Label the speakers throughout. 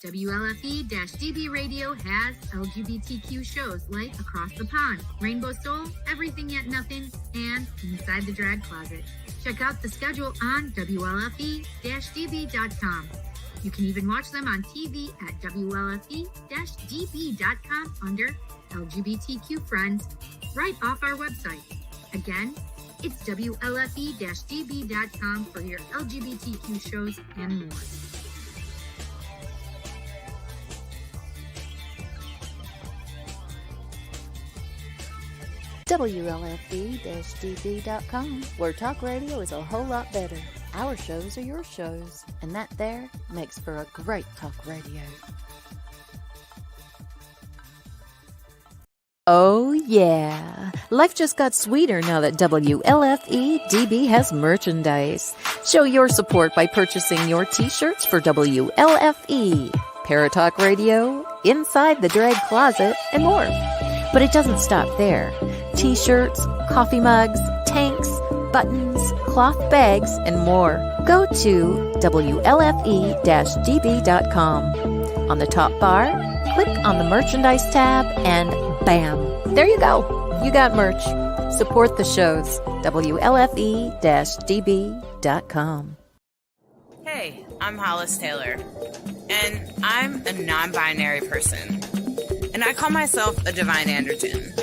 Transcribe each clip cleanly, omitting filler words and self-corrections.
Speaker 1: WLFE-DB Radio has LGBTQ shows like Across the Pond, Rainbow Soul, Everything Yet Nothing, and Inside the Drag Closet. Check out the schedule on WLFE-DB.com. You can even watch them on TV at WLFE-DB.com under LGBTQ Friends, right off our website. Again, it's WLFE-DB.com for your LGBTQ shows and more.
Speaker 2: WLFE-DB.com, where talk radio is a whole lot better. Our shows are your shows, and that there makes for a great talk radio. Oh yeah, life just got sweeter now that WLFE-DB has merchandise. Show your support by purchasing your t-shirts for WLFE, Paratalk Radio, Inside the Drag Closet, and more. But it doesn't stop there. T-shirts, coffee mugs, tanks, buttons, cloth bags, and more. Go to WLFE-DB.com. On the top bar, click on the merchandise tab and bam, there you go. You got merch. Support the shows. WLFE-DB.com.
Speaker 3: Hey, I'm Hollis Taylor, and I'm a non-binary person, and I call myself a divine androgyne.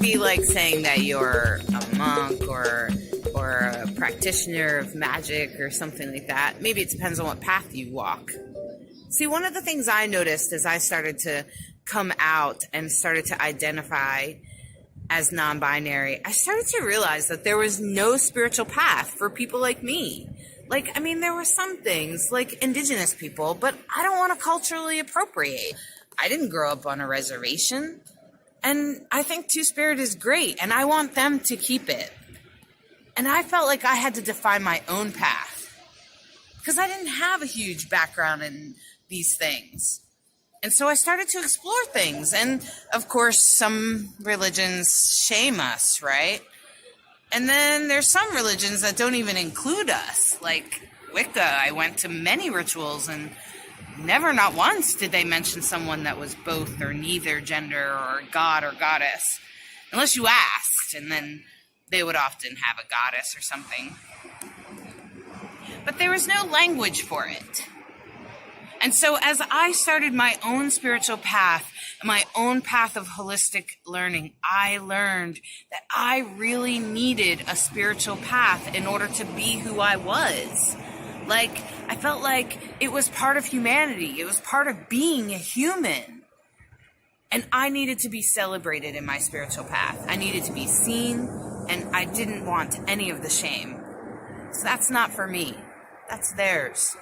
Speaker 3: Be like saying that you're a monk or a practitioner of magic or something like that. Maybe it depends on what path you walk. See, one of the things I noticed as I started to come out and started to identify as non-binary, I started to realize that there was no spiritual path for people like me. There were some things like indigenous people, but I don't want to culturally appropriate. I didn't grow up on a reservation. And I think Two-Spirit is great, and I want them to keep it. And I felt like I had to define my own path, because I didn't have a huge background in these things. And so I started to explore things. And, of course, some religions shame us, right? And then there's some religions that don't even include us. Like Wicca, I went to many rituals, and never, not once, did they mention someone that was both or neither gender or god or goddess. Unless you asked, and then they would often have a goddess or something. But there was no language for it. And so as I started my own spiritual path, my own path of holistic learning, I learned that I really needed a spiritual path in order to be who I was. I felt like it was part of humanity. It was part of being a human. And I needed to be celebrated in my spiritual path. I needed to be seen, and I didn't want any of the shame. So that's not for me. That's theirs.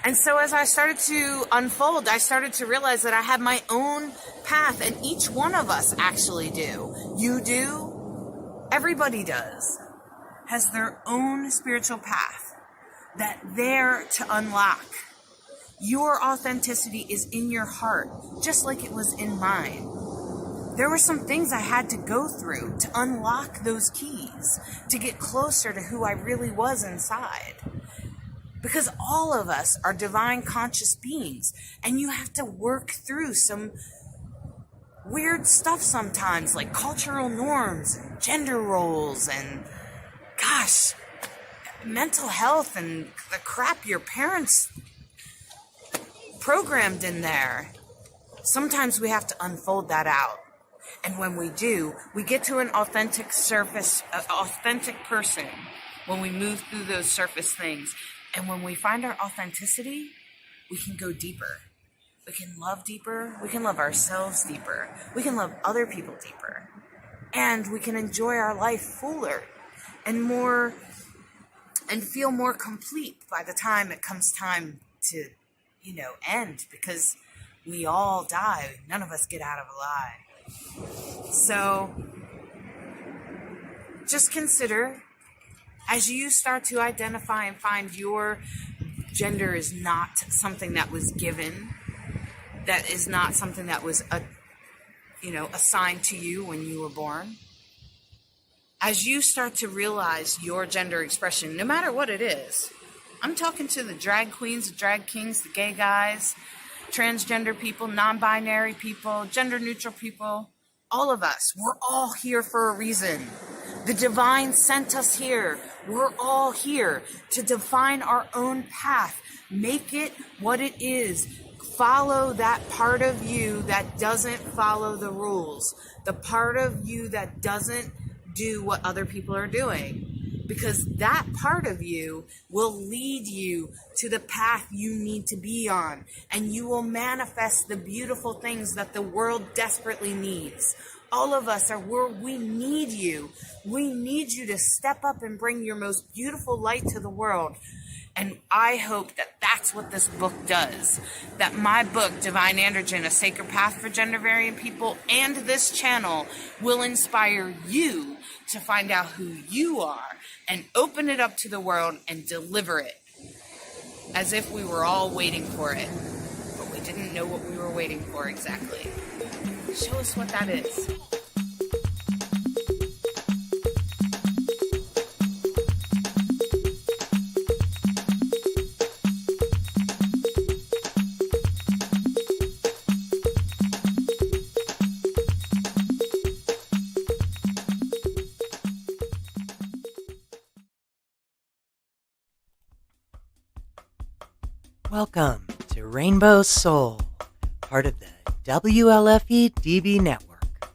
Speaker 3: And so as I started to unfold, I started to realize that I had my own path, and each one of us actually do. You do. Everybody does. Has their own spiritual path that they're to unlock. Your authenticity is in your heart, just like it was in mine. There were some things I had to go through to unlock those keys, to get closer to who I really was inside. Because all of us are divine conscious beings, and you have to work through some weird stuff sometimes, like cultural norms and gender roles and, gosh, mental health and the crap your parents programmed in there. Sometimes we have to unfold that out. And when we do, we get to an authentic person when we move through those surface things. And when we find our authenticity, we can go deeper. We can love deeper. We can love ourselves deeper. We can love other people deeper. And we can enjoy our life fuller and more, and feel more complete by the time it comes time to, end, because we all die. None of us get out of alive. So just consider As you start to identify and find your gender is not something that was given, that is not something that was assigned to you when you were born. As you start to realize your gender expression, no matter what it is, I'm talking to the drag queens, the drag kings, the gay guys, transgender people, non-binary people, gender neutral people, all of us, we're all here for a reason. The divine sent us here. We're all here to define our own path. Make it what it is. Follow that part of you that doesn't follow the rules. The part of you that doesn't do what other people are doing. Because that part of you will lead you to the path you need to be on. And you will manifest the beautiful things that the world desperately needs. All of us are where we need you. We need you to step up and bring your most beautiful light to the world. And I hope that that's what this book does. That my book, Divine Androgyne, A Sacred Path for Gender Variant People, and this channel will inspire you to find out who you are and open it up to the world and deliver it as if we were all waiting for it. But we didn't know what we were waiting for exactly. Show us what that is.
Speaker 4: Welcome to Rainbow Soul, part of the WLFE DB network,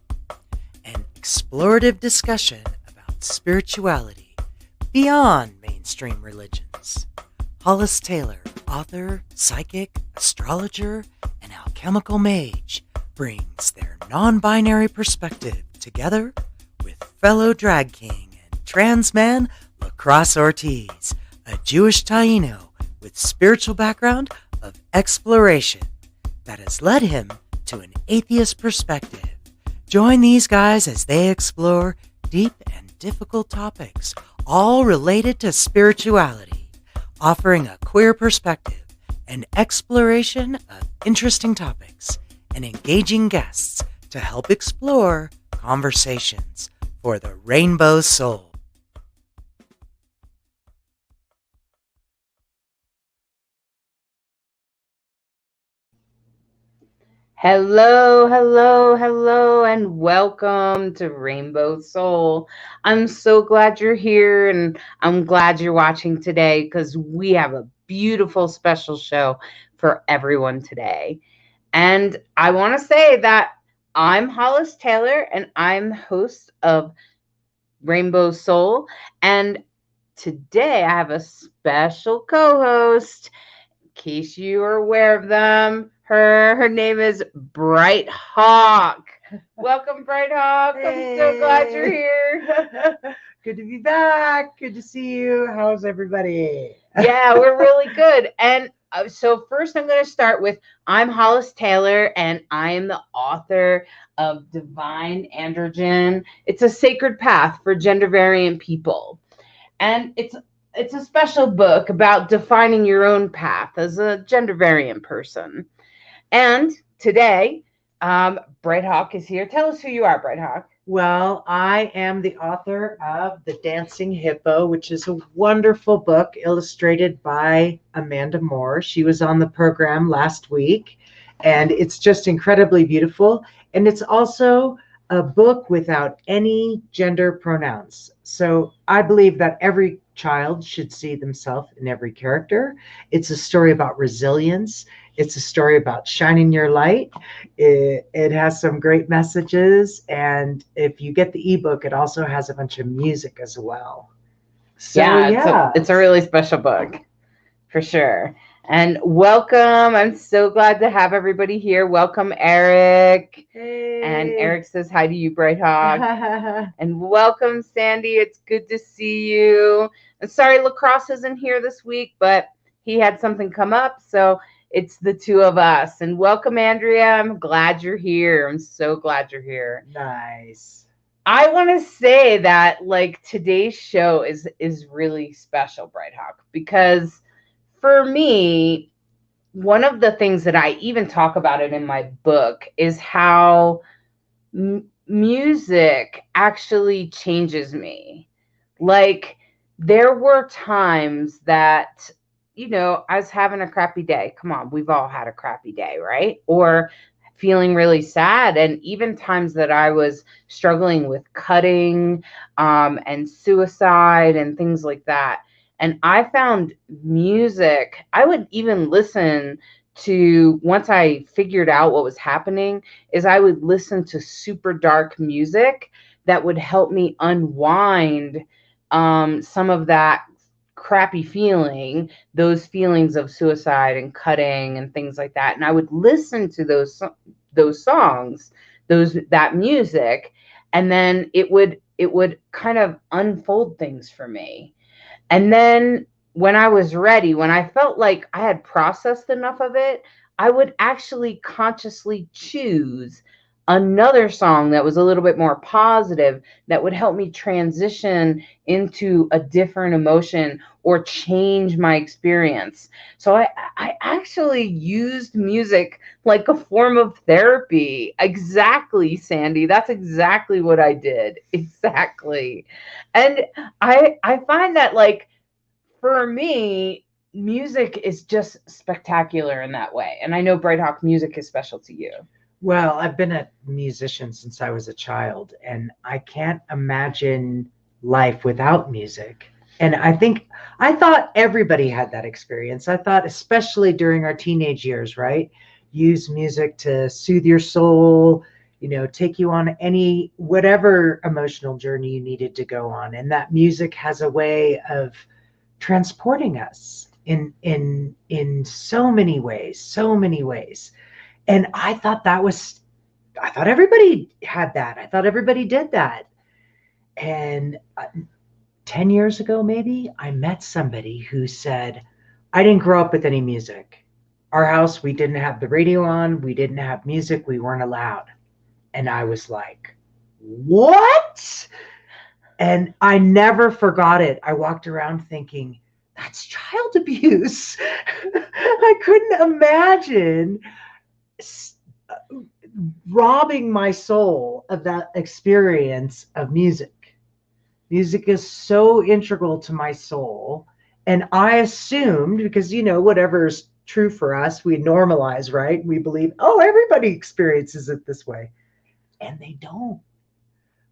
Speaker 4: an explorative discussion about spirituality beyond mainstream religions. Hollis Taylor, author, psychic, astrologer, and alchemical mage, brings their non-binary perspective together with fellow drag king and trans man Lacrosse Ortiz, a Jewish Taino with spiritual background of exploration that has led him to an atheist perspective. Join these guys as they explore deep and difficult topics, all related to spirituality, offering a queer perspective and exploration of interesting topics and engaging guests to help explore conversations for the Rainbow Soul.
Speaker 5: Hello, hello, hello, and welcome to Rainbow Soul. I'm so glad you're here, and I'm glad you're watching today because we have a beautiful special show for everyone today. And I want to say that I'm Hollis Taylor, and I'm host of Rainbow Soul. And today I have a special co-host. In case you are aware of them, her name is Bright Hawk. Welcome, Bright Hawk.
Speaker 4: Hey.
Speaker 5: I'm so glad you're here.
Speaker 4: Good to be back. Good to see you. How's everybody?
Speaker 5: Yeah, we're really good. And so first I'm going to start with, I'm Hollis Taylor, and I am the author of Divine Androgyne. It's a sacred path for gender variant people. And it's a special book about defining your own path as a gender variant person. And today, Bright Hawk is here. Tell us who you are, Bright Hawk.
Speaker 4: Well, I am the author of The Dancing Hippo, which is a wonderful book illustrated by Amanda Moore. She was on the program last week, and it's just incredibly beautiful. And it's also a book without any gender pronouns. So I believe that every child should see themselves in every character. It's a story about resilience. It's a story about shining your light. It has some great messages. And if you get the ebook, it also has a bunch of music as well. So,
Speaker 5: it's a really special book for sure. And welcome. I'm so glad to have everybody here. Welcome, Eric.
Speaker 4: Hey.
Speaker 5: And Eric says hi to you, Bright Hawk. And welcome, Sandy. It's good to see you. And sorry, Lacrosse isn't here this week, but he had something come up. So it's the two of us. And welcome, Andrea. I'm glad you're here. I'm so glad you're here.
Speaker 4: Nice.
Speaker 5: I want to say that like today's show is really special, Bright Hawk, because for me, one of the things that I even talk about it in my book is how music actually changes me. Like there were times that, you know, I was having a crappy day. Come on, we've all had a crappy day, right? Or feeling really sad. And even times that I was struggling with cutting and suicide and things like that. And I found music, I would even listen to, once I figured out what was happening, is I would listen to super dark music that would help me unwind some of that crappy feeling, those feelings of suicide and cutting and things like that. And I would listen to those songs, that music, and then it would kind of unfold things for me. And then when I was ready, when I felt like I had processed enough of it, I would actually consciously choose another song that was a little bit more positive that would help me transition into a different emotion or change my experience. So I actually used music like a form of therapy. Exactly, Sandy. That's exactly what I did. Exactly. And I find that like for me, music is just spectacular in that way. And I know Bright Hawk music is special to you.
Speaker 4: Well, I've been a musician since I was a child, and I can't imagine life without music. And I thought everybody had that experience. I thought, especially during our teenage years, right? Use music to soothe your soul, take you on whatever emotional journey you needed to go on. And that music has a way of transporting us in so many ways, so many ways. And I thought everybody had that. I thought everybody did that. And 10 years ago, maybe, I met somebody who said, I didn't grow up with any music. Our house, we didn't have the radio on. We didn't have music. We weren't allowed. And I was like, what? And I never forgot it. I walked around thinking, that's child abuse. I couldn't imagine robbing my soul of that experience of music. Music is so integral to my soul. And I assumed, because, whatever's true for us, we normalize, right? We believe, oh, everybody experiences it this way. And they don't.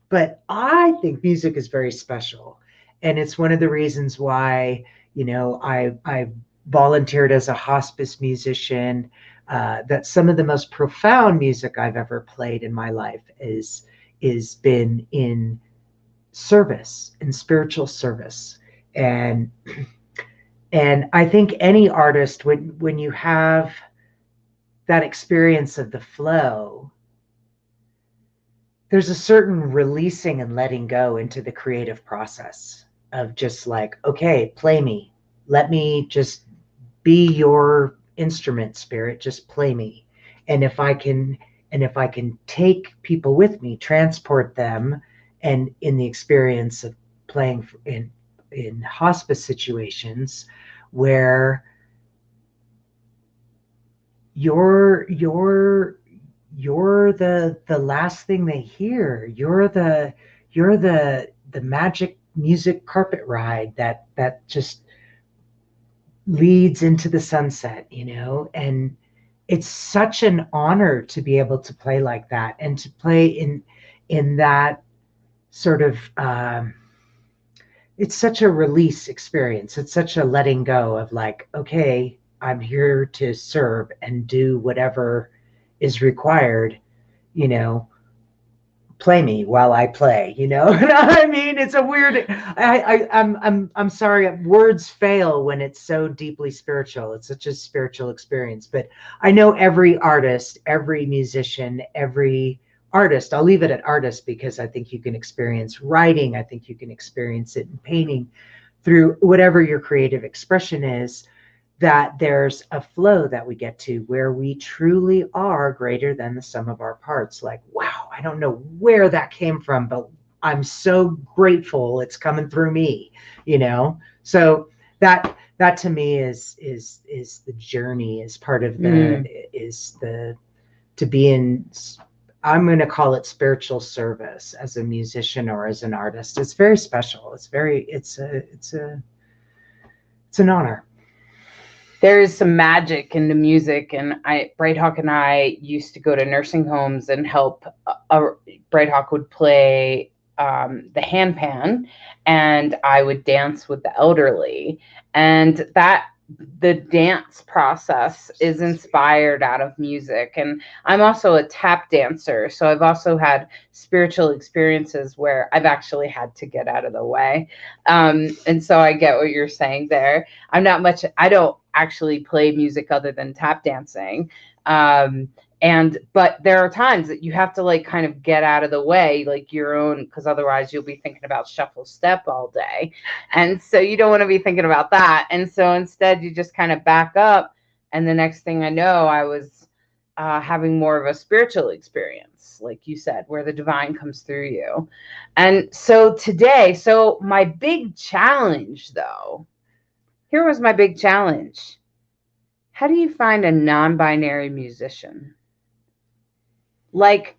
Speaker 4: But I think music is very special. And it's one of the reasons why, I volunteered as a hospice musician. That some of the most profound music I've ever played in my life is been in service, in spiritual service. And I think any artist, when you have that experience of the flow, there's a certain releasing and letting go into the creative process of just like, okay, play me. Let me just be your instrument, spirit. Just play me. And if I can take people with me, transport them, and in the experience of playing in hospice situations where you're the last thing they hear. You're the magic music carpet ride that just leads into the sunset, and it's such an honor to be able to play like that and to play in that sort of it's such a release experience. It's such a letting go of like, okay, I'm here to serve and do whatever is required, play me while I play, I mean, it's a weird, I'm sorry, words fail when it's so deeply spiritual. It's such a spiritual experience, but I know every artist, every musician, every artist, I'll leave it at artist because I think you can experience writing. I think you can experience it in painting, through whatever your creative expression is, that there's a flow that we get to where we truly are greater than the sum of our parts. Like, wow, I don't know where that came from, but I'm so grateful it's coming through me, you know? So that to me is the journey, is part of to be in, I'm going to call it spiritual service as a musician or as an artist. It's very special. It's an honor.
Speaker 5: There is some magic in the music, and Bright Hawk and I used to go to nursing homes and help. Bright Hawk would play the handpan, and I would dance with the elderly, and the dance process is inspired out of music. And I'm also a tap dancer, so I've also had spiritual experiences where I've actually had to get out of the way. And so I get what you're saying there. I don't actually play music other than tap dancing. But there are times that you have to like kind of get out of the way, like your own, because otherwise you'll be thinking about shuffle step all day. And so you don't want to be thinking about that. And so instead you just kind of back up. And the next thing I know, I was having more of a spiritual experience, like you said, where the divine comes through you. And so today, my big challenge though, here was my big challenge. How do you find a non-binary musician? Like,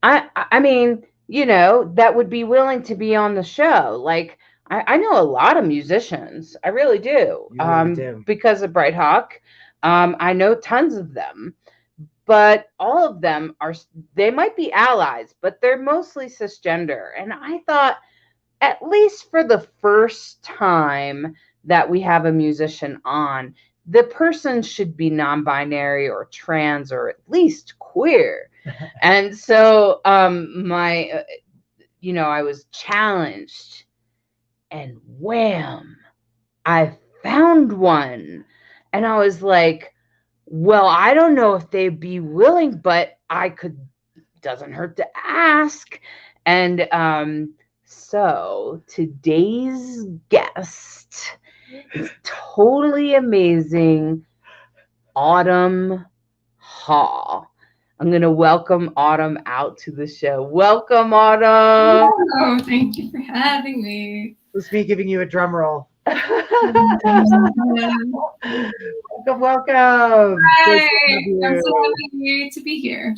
Speaker 5: I mean, you know, that would be willing to be on the show. Like, I know a lot of musicians. I really do.
Speaker 4: You really do.
Speaker 5: Because of Bright Hawk. I know tons of them. But all of them they might be allies, but they're mostly cisgender. And I thought, at least for the first time that we have a musician on, the person should be non-binary or trans or at least queer. And so I was challenged, and wham, I found one. And I was like, well, I don't know if they'd be willing, but doesn't hurt to ask. And so today's guest is totally amazing, Autumn Hall. I'm going to welcome Autumn out to the show. Welcome, Autumn.
Speaker 6: Oh, thank you for having me.
Speaker 4: Let's be giving you a drum roll. Welcome.
Speaker 6: Hi, I'm so happy to be here.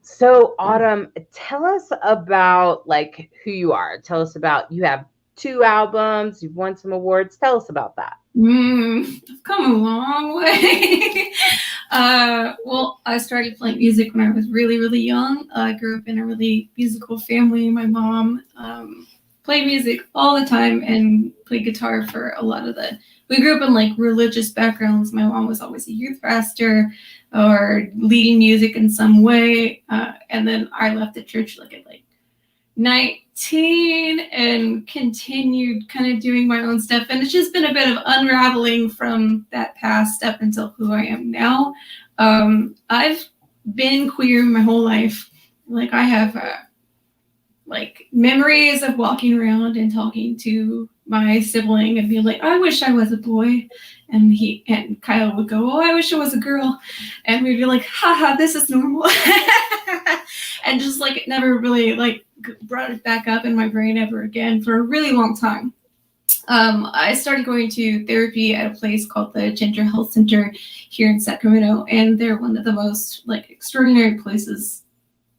Speaker 5: So, Autumn, tell us about like who you are. Tell us about, you have 2 albums, you've won some awards. Tell us about that.
Speaker 6: I've come a long way. Well, I started playing music when I was really, really young. I grew up in a really musical family. My mom played music all the time and played guitar for a lot of we grew up in like religious backgrounds. My mom was always a youth pastor or leading music in some way. And then I left the church at 19 and continued kind of doing my own stuff. And it's just been a bit of unraveling from that past up until who I am now. I've been queer my whole life. Like I have memories of walking around and talking to my sibling and being like, I wish I was a boy. And Kyle would go, oh, I wish I was a girl. And we'd be like, haha, this is normal. And just like it never really brought it back up in my brain ever again for a really long time. I started going to therapy at a place called the Gender Health Center here in Sacramento, and they're one of the most extraordinary places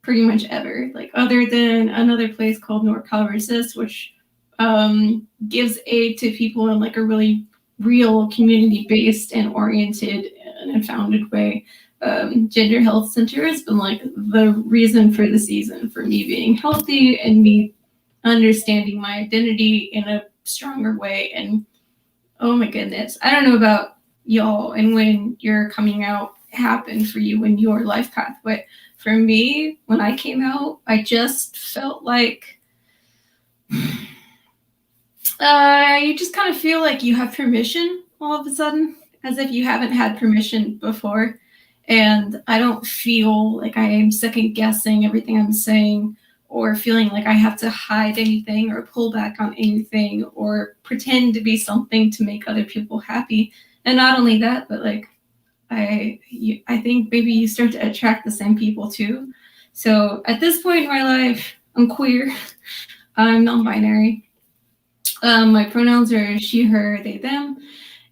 Speaker 6: pretty much ever. Other than another place called non-conforming, which gives aid to people in a really real community-based and oriented and founded way. Gender Health Center has been the reason for the season for me being healthy and me understanding my identity in a stronger way. And oh my goodness, I don't know about y'all and when your coming out happened for you in your life path, but for me, when I came out, I just felt like you just kind of feel like you have permission all of a sudden, as if you haven't had permission before. And I don't feel like I am second guessing everything I'm saying or feeling like I have to hide anything or pull back on anything or pretend to be something to make other people happy. And not only that, but I think maybe you start to attract the same people too. So at this point in my life, I'm queer. I'm non-binary. My pronouns are she, her, they, them.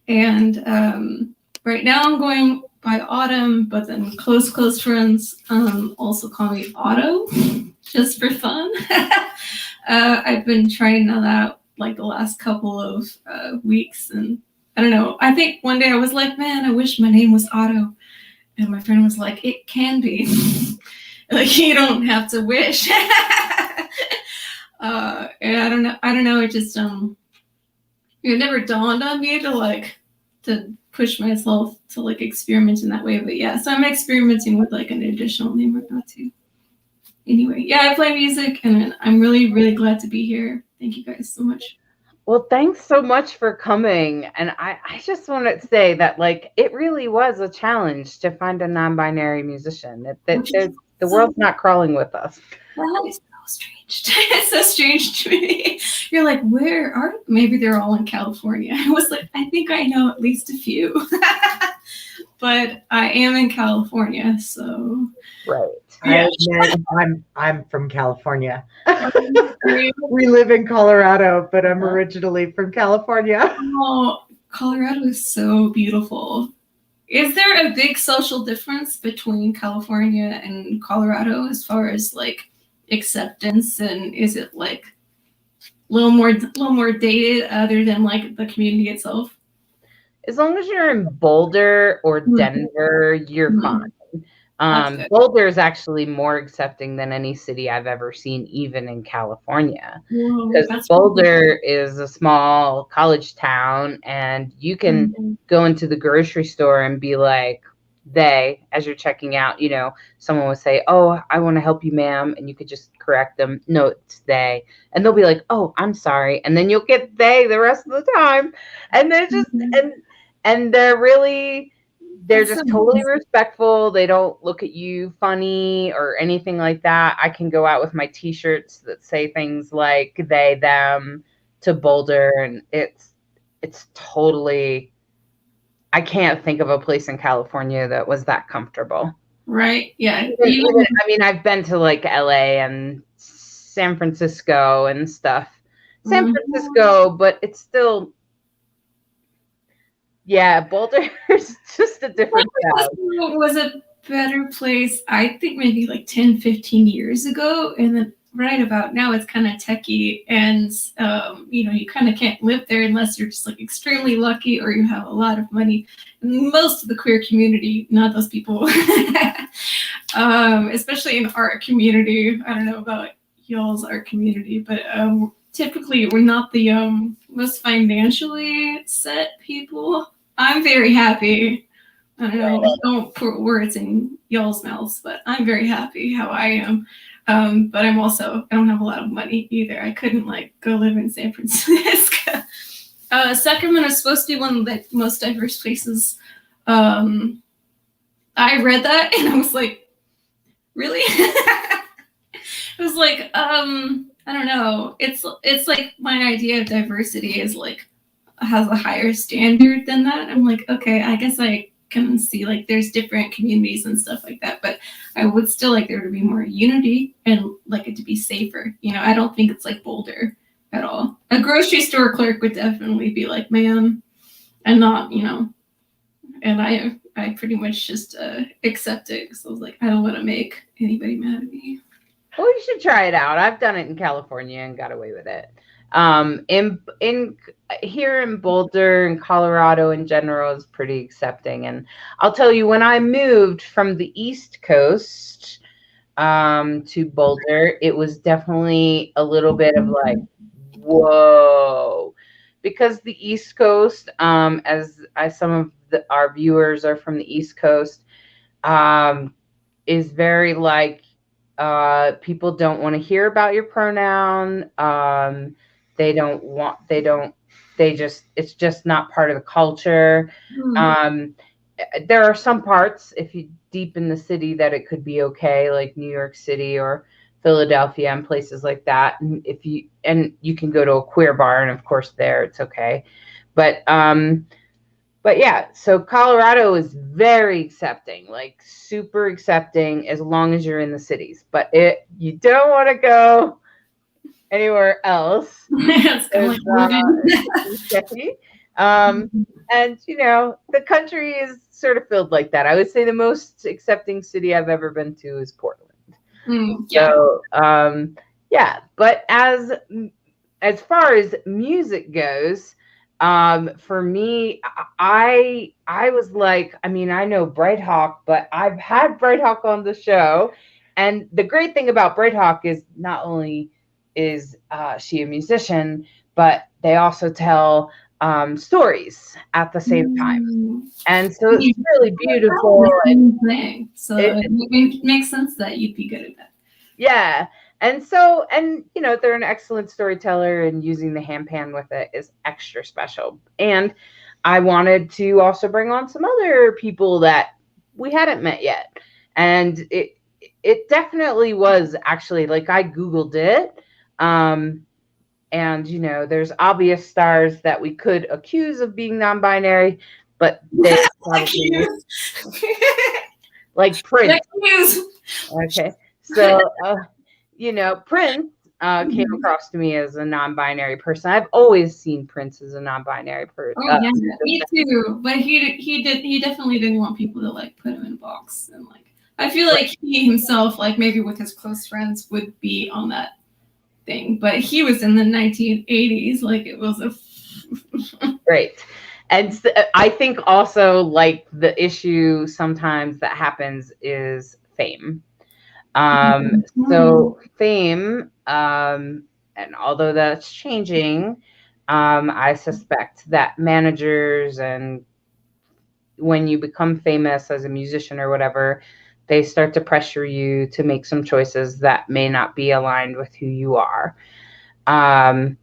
Speaker 6: And right now I'm going by Autumn, but then close friends also call me Otto, just for fun. I've been trying that out like the last couple of weeks, and I don't know. I think one day I was like, man, I wish my name was Otto. And my friend was like, it can be. Like, you don't have to wish. And I don't know. It just it never dawned on me to push myself to like experiment in that way. But yeah, so I'm experimenting with like an additional name or not too. Anyway, yeah, I play music, and I'm really, really glad to be here. Thank you guys so much.
Speaker 5: Well, thanks so much for coming. And I just want to say that, like, it really was a challenge to find a non-binary musician. The world's not crawling with us.
Speaker 6: That is so strange. It's so strange to me. You're like, where are? Maybe they're all in California. I was like, I think I know at least a few. But I am in California, so.
Speaker 5: Right.
Speaker 4: Yeah. I'm from California. We live in Colorado, but I'm originally from California.
Speaker 6: Oh, Colorado is so beautiful. Is there a big social difference between California and Colorado as far as like acceptance, and is it like a little more dated other than like the community itself?
Speaker 5: As long as you're in Boulder or Denver, you're fine. Boulder is actually more accepting than any city I've ever seen, even in California. Because Boulder is a small college town, and you can go into the grocery store and be like, as you're checking out, someone will say, "Oh, I want to help you, ma'am," and you could just correct them. No, it's they. And they'll be like, "Oh, I'm sorry." And then you'll get they the rest of the time. And they're just, and they're just totally respectful. They don't look at you funny or anything like that. I can go out with my t-shirts that say things like they, them to Boulder, and it's totally, I can't think of a place in California that was that comfortable.
Speaker 6: Right. Yeah.
Speaker 5: I've been to like LA and San Francisco and stuff. San Francisco, but it's still, yeah, Boulder is just a different town.
Speaker 6: It was a better place, I think, maybe like 10, 15 years ago. And then right about now, it's kind of techie. And, you kind of can't live there unless you're just like extremely lucky or you have a lot of money. Most of the queer community, not those people, especially in art community. I don't know about y'all's art community, but typically we're not the most financially set people. I'm very happy. I don't know, don't put words in y'all's mouths, but I'm very happy how I am. But I don't have a lot of money either. I couldn't like go live in San Francisco. Sacramento is supposed to be one of the most diverse places. I read that and I was like, really? I was like, I don't know. It's like my idea of diversity is like has a higher standard than that. I'm like, okay, I guess I can see like there's different communities and stuff like that, but I would still like there to be more unity and like it to be safer. I don't think it's like Boulder at all. A grocery store clerk would definitely be like, ma'am, and not, and I pretty much just accept it because I was like, I don't want to make anybody mad at me.
Speaker 5: Well, you should try it out. I've done it in California and got away with it. In here in Boulder and Colorado in general is pretty accepting. And I'll tell you, when I moved from the East Coast to Boulder, it was definitely a little bit of like, whoa, because the East Coast, as some of our viewers are from the East Coast, is very like, people don't want to hear about your pronoun. It's just not part of the culture. There are some parts, if you deep in the city, that it could be okay, like New York City or Philadelphia and places like that. And you can go to a queer bar, and of course there it's okay. But But yeah, so Colorado is very accepting, like super accepting as long as you're in the cities. But you don't want to go anywhere else.
Speaker 6: It's kind of like moving.
Speaker 5: It's sketchy. And the country is sort of filled like that. I would say the most accepting city I've ever been to is Portland.
Speaker 6: Yeah.
Speaker 5: So yeah, but as far as music goes, for me, I was like, I mean, I know Bright Hawk, but I've had Bright Hawk on the show, and the great thing about Bright Hawk is not only is she a musician, but they also tell stories at the same time, and so it's really beautiful.
Speaker 6: So it makes sense that you'd be good at that.
Speaker 5: Yeah. And so, they're an excellent storyteller, and using the handpan with it is extra special. And I wanted to also bring on some other people that we hadn't met yet. And it definitely was actually, like, I Googled it. And, there's obvious stars that we could accuse of being non-binary, but they probably like Prince. Okay. So, Prince came across to me as a non-binary person. I've always seen Prince as a non-binary person.
Speaker 6: Oh yeah, me too. But he definitely didn't want people to like put him in a box, and like I feel like he himself, like maybe with his close friends, would be on that thing. But he was in the 1980s, like it was a
Speaker 5: great. And I think also like the issue sometimes that happens is fame. So fame, and although that's changing, I suspect that managers, and when you become famous as a musician or whatever, they start to pressure you to make some choices that may not be aligned with who you are. And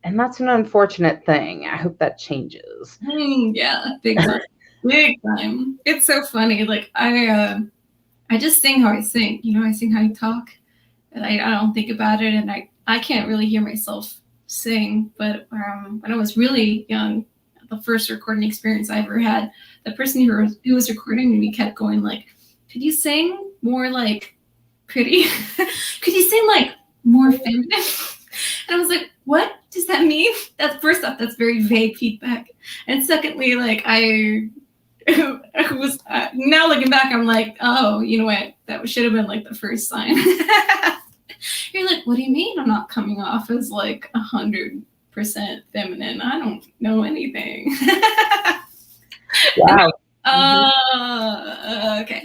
Speaker 5: that's an unfortunate thing. I hope that changes.
Speaker 6: Yeah, big time. Big time. It's so funny. Like I just sing how I sing. I sing how I talk. And I don't think about it, and I can't really hear myself sing. But when I was really young, the first recording experience I ever had, the person who was recording me kept going like, could you sing more like pretty? Could you sing like more feminine? And I was like, what does that mean? That's first off, that's very vague feedback. And secondly, like I was now looking back, I'm like, oh, you know what? That should have been like the first sign. You're like, what do you mean I'm not coming off as like 100% feminine? I don't know anything.
Speaker 5: Wow.
Speaker 6: Okay.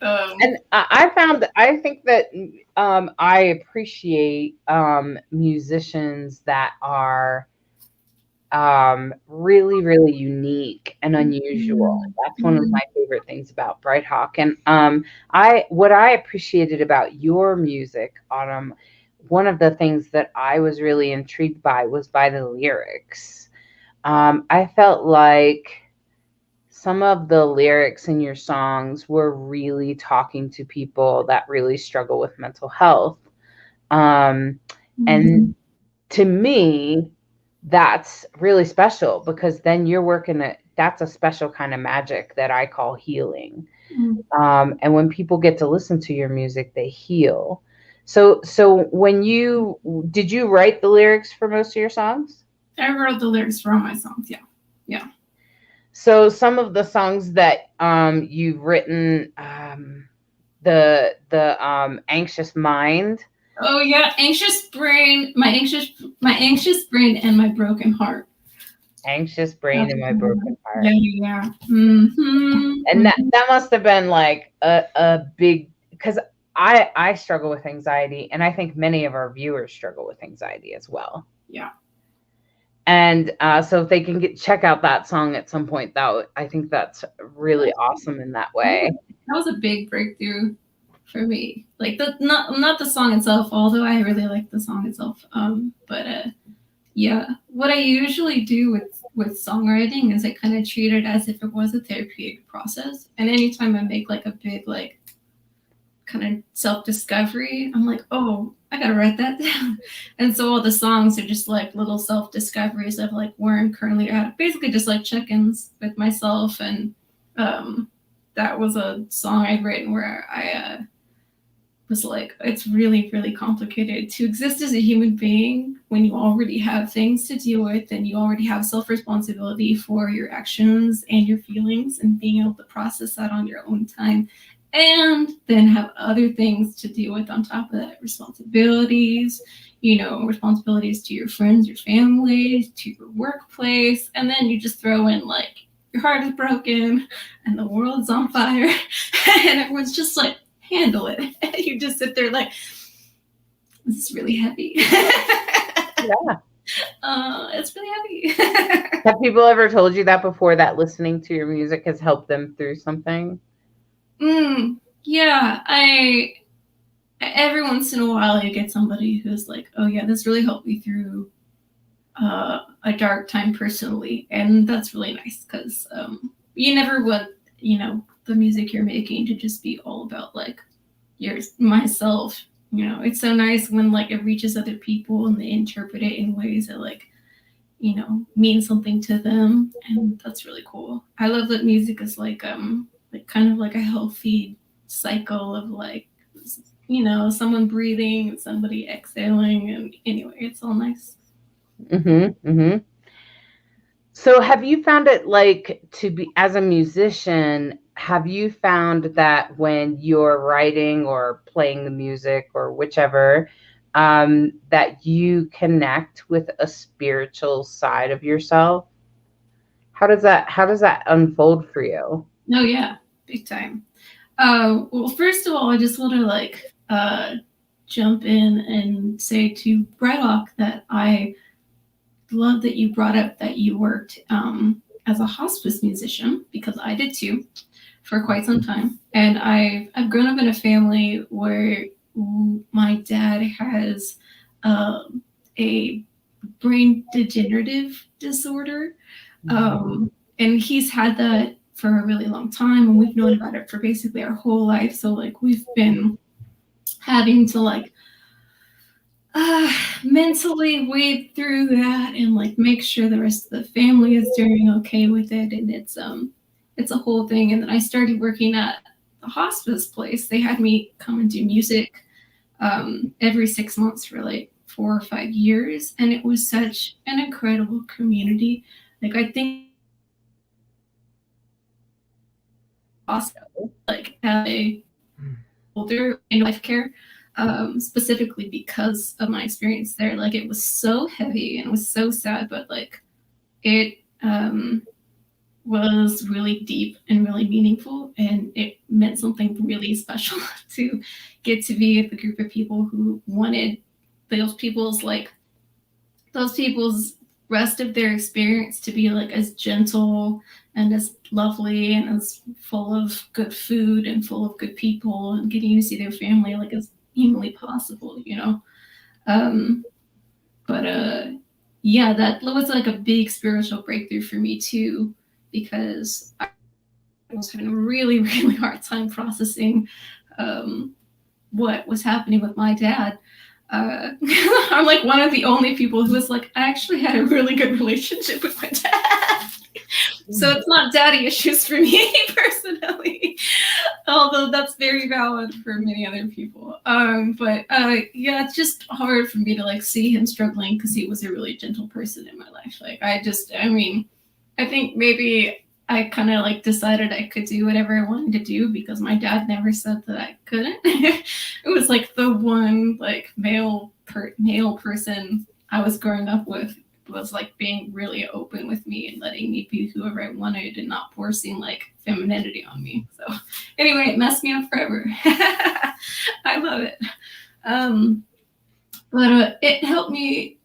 Speaker 5: And I think that I appreciate musicians that are really, really unique and unusual. That's one of my favorite things about Bright Hawk. And what I appreciated about your music, Autumn, one of the things that I was really intrigued by was by the lyrics. I felt like some of the lyrics in your songs were really talking to people that really struggle with mental health. And to me, that's really special, because then you're working that's a special kind of magic that I call healing. And when people get to listen to your music, they heal. So did you write the lyrics for most of your songs?
Speaker 6: I wrote the lyrics for all my songs. Yeah.
Speaker 5: So some of the songs that you've written, the Anxious Mind.
Speaker 6: Oh yeah, Anxious Brain, my anxious brain and my broken heart.
Speaker 5: Anxious Brain and My Broken Heart.
Speaker 6: Yeah. Mm-hmm.
Speaker 5: And that must have been like a big, because I struggle with anxiety, and I think many of our viewers struggle with anxiety as well.
Speaker 6: Yeah.
Speaker 5: And so if they can check out that song at some point, I think that's really awesome in that way.
Speaker 6: That was a big breakthrough for me. Like not the song itself, although I really like the song itself. But yeah, what I usually do with songwriting is I kind of treat it as if it was a therapeutic process. And anytime I make like a big like kind of self-discovery, I'm like, oh, I gotta write that down. And so all the songs are just like little self-discoveries of like where I'm currently at, basically just like check-ins with myself. And that was a song I'd written where I was like, it's really, really complicated to exist as a human being when you already have things to deal with and you already have self-responsibility for your actions and your feelings, and being able to process that on your own time, and then have other things to deal with on top of that, responsibilities, responsibilities to your friends, your family, to your workplace. And then you just throw in like your heart is broken and the world's on fire and everyone's just like, handle it. You just sit there like, this is really heavy.
Speaker 5: Yeah.
Speaker 6: It's really heavy.
Speaker 5: Have people ever told you that before, that listening to your music has helped them through something?
Speaker 6: Yeah, every once in a while I get somebody who's like, oh yeah, this really helped me through a dark time personally. And that's really nice, because you never want, the music you're making to just be all about like myself. It's so nice when like it reaches other people and they interpret it in ways that like, mean something to them. And that's really cool. I love that music is like kind of like a healthy cycle of like, someone breathing and somebody exhaling, and anyway, it's all nice.
Speaker 5: So have you found it like, to be as a musician, have you found that when you're writing or playing the music or whichever, that you connect with a spiritual side of yourself? How does that unfold for you?
Speaker 6: Oh yeah, big time. Well, first of all, I just want to like jump in and say to Braddock that I love that you brought up that you worked as a hospice musician, because I did too for quite some time. And I've grown up in a family where my dad has a brain degenerative disorder. And he's had that for a really long time, and we've known about it for basically our whole life. So like we've been having to like mentally wade through that and like make sure the rest of the family is doing okay with it. And it's a whole thing. And then I started working at the hospice place. They had me come and do music every 6 months for like 4 or 5 years. And it was such an incredible community. Like I think like a older in life care, specifically because of my experience there. Like it was so heavy and it was so sad, but like it was really deep and really meaningful, and it meant something really special to get to be with a group of people who wanted those people's rest of their experience to be like as gentle and as lovely and as full of good food and full of good people, and getting to see their family like as humanly possible, yeah, that was like a big spiritual breakthrough for me too, because I was having a really, really hard time processing what was happening with my dad. I'm like one of the only people who was like, I actually had a really good relationship with my dad. So it's not daddy issues for me personally, although that's very valid for many other people. Yeah, it's just hard for me to like see him struggling, because he was a really gentle person in my life. Like I think maybe I kind of like decided I could do whatever I wanted to do because my dad never said that I couldn't. It was like the one like male person I was growing up with was like being really open with me and letting me be whoever I wanted and not forcing like femininity on me. So anyway, it messed me up forever. I love it. But it helped me